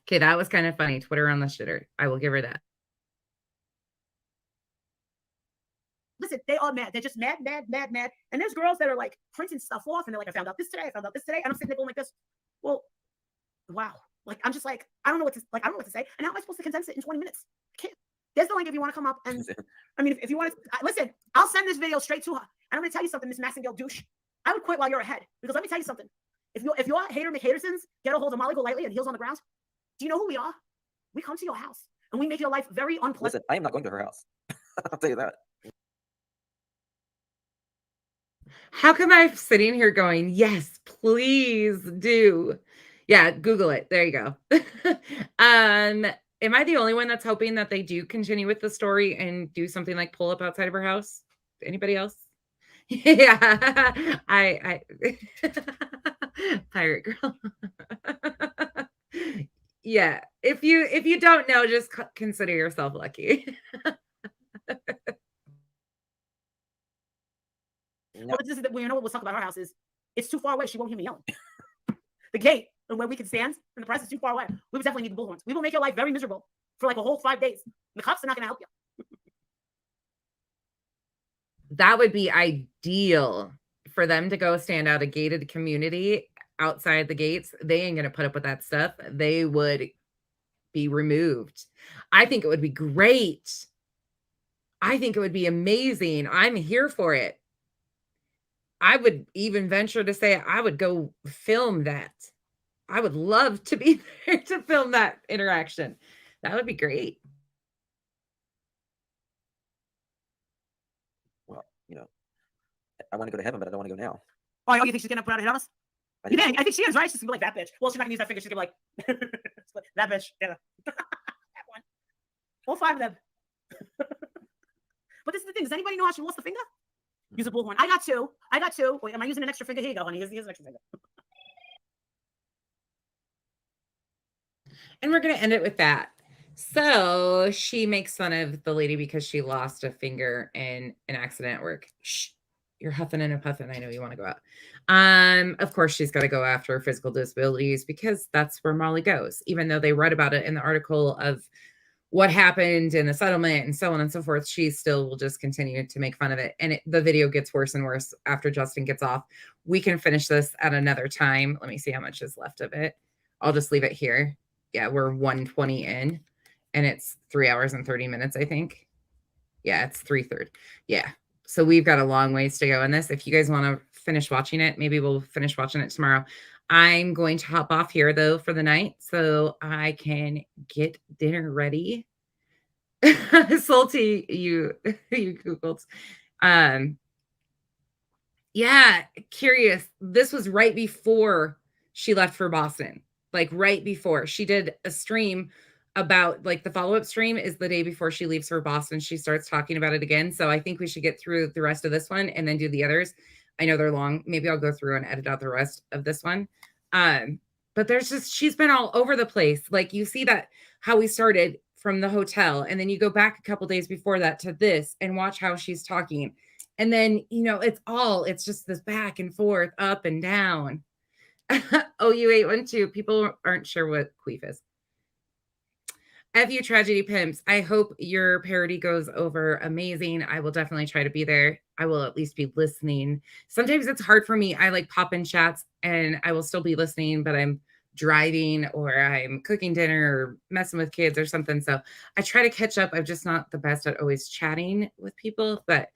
Okay, that was kind of funny. Twitter on the shitter. I will give her that. Listen, they are mad. They're just mad. And there's girls that are like printing stuff off and they're like, I found out this today. And I'm sitting there going like this. Well, wow. Like, I'm just like, I don't know what to say. And how am I supposed to condense it in 20 minutes? I can't. There's the link if you want to come up. And I mean, if you want to, listen, I'll send this video straight to her. And I'm going to tell you something, Miss Massengale Douche. I would quit while you're ahead. Because let me tell you something. If your hater McHatersons get a hold of Molly Golightly and heels on the ground, do you know who we are? We come to your house and we make your life very unpleasant. Listen, I am not going to her house. I'll tell you that. How come I'm sitting here going, yes, please do. Yeah, Google it. There you go. Am I the only one that's hoping that they do continue with the story and do something like pull up outside of her house? Anybody else? Yeah, I pirate girl. Yeah, if you don't know, just consider yourself lucky. No. Well, this is you know what we'll talk about our house is it's too far away. She won't hear me yelling. The gate and where we can stand and the press is too far away. We would definitely need the bullhorns. We will make your life very miserable for like a whole 5 days. The cops are not going to help you. That would be ideal for them to go stand out a gated community outside the gates. They ain't going to put up with that stuff. They would be removed. I think it would be great. I think it would be amazing. I'm here for it. I would even venture to say I would go film that. I would love to be there to film that interaction. That would be great. Well, I want to go to heaven, but I don't want to go now. Oh, you think she's gonna put out a hit on us? I You think think? I think she is, right? She's gonna be like, that bitch. Well, she's not gonna use that finger. She's gonna be like, that bitch. Yeah. That one. All 5 of them. But this is the thing. Does anybody know how she lost the finger? Use a bullhorn. I got 2. Wait, am I using an extra finger? Here you go, honey. Here's an extra finger. And we're going to end it with that. So she makes fun of the lady because she lost a finger in an accident at work. Shh, you're huffing and puffing. I know you want to go out. Of course, she's got to go after physical disabilities because that's where Molly goes, even though they read about it in the article of what happened in the settlement and so on and so forth. She still will just continue to make fun of it. And the video gets worse and worse after Justin gets off. We can finish this at another time. Let me see how much is left of it. I'll just leave it here. Yeah, we're 1:20 in and it's 3 hours and 30 minutes, I think. Yeah, it's 3:30. Yeah. So we've got a long ways to go in this. If you guys want to finish watching it, maybe we'll finish watching it tomorrow. I'm going to hop off here though for the night so I can get dinner ready. Salty, you Googled. Yeah, curious. This was right before she left for Boston. Like right before. She did a stream about, like, the follow-up stream is the day before she leaves for Boston. She starts talking about it again. So I think we should get through the rest of this one and then do the others. I know they're long. Maybe I'll go through and edit out the rest of this one. But there's just, she's been all over the place. Like, you see that how we started from the hotel, and then you go back a couple days before that to this and watch how she's talking. And then, you know, it's just this back and forth, up and down. OU812, people aren't sure what queef is. FU Tragedy Pimps, I hope your parody goes over amazing. I will definitely try to be there. I will at least be listening. Sometimes it's hard for me. I like pop in chats and I will still be listening, but I'm driving or I'm cooking dinner or messing with kids or something. So I try to catch up. I'm just not the best at always chatting with people, but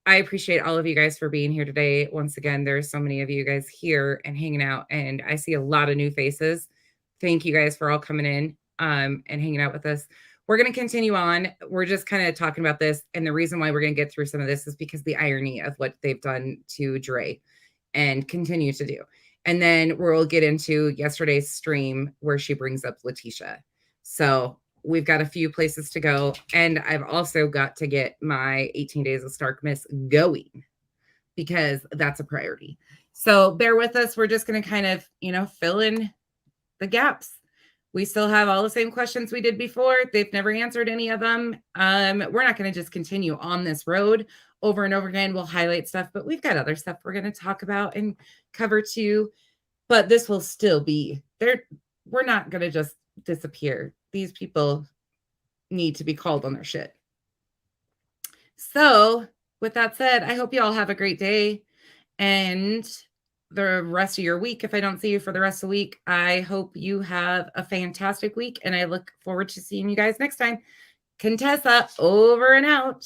I appreciate all of you guys for being here today. Once again, there's so many of you guys here and hanging out, and I see a lot of new faces. Thank you guys for all coming in and hanging out with us. We're going to continue on. We're just kind of talking about this, and the reason why we're going to get through some of this is because the irony of what they've done to Dre and continue to do. And then we'll get into yesterday's stream where she brings up Letitia. So we've got a few places to go. And I've also got to get my 18 Days of Stark Miss going because that's a priority. So bear with us. We're just going to kind of, you know, fill in the gaps. We still have all the same questions we did before. They've never answered any of them. We're not going to just continue on this road over and over again. We'll highlight stuff, but we've got other stuff we're going to talk about and cover too. But this will still be there. We're not going to just disappear. These people need to be called on their shit. So with that said, I hope you all have a great day and the rest of your week. If I don't see you for the rest of the week, I hope you have a fantastic week and I look forward to seeing you guys next time. Contessa, over and out.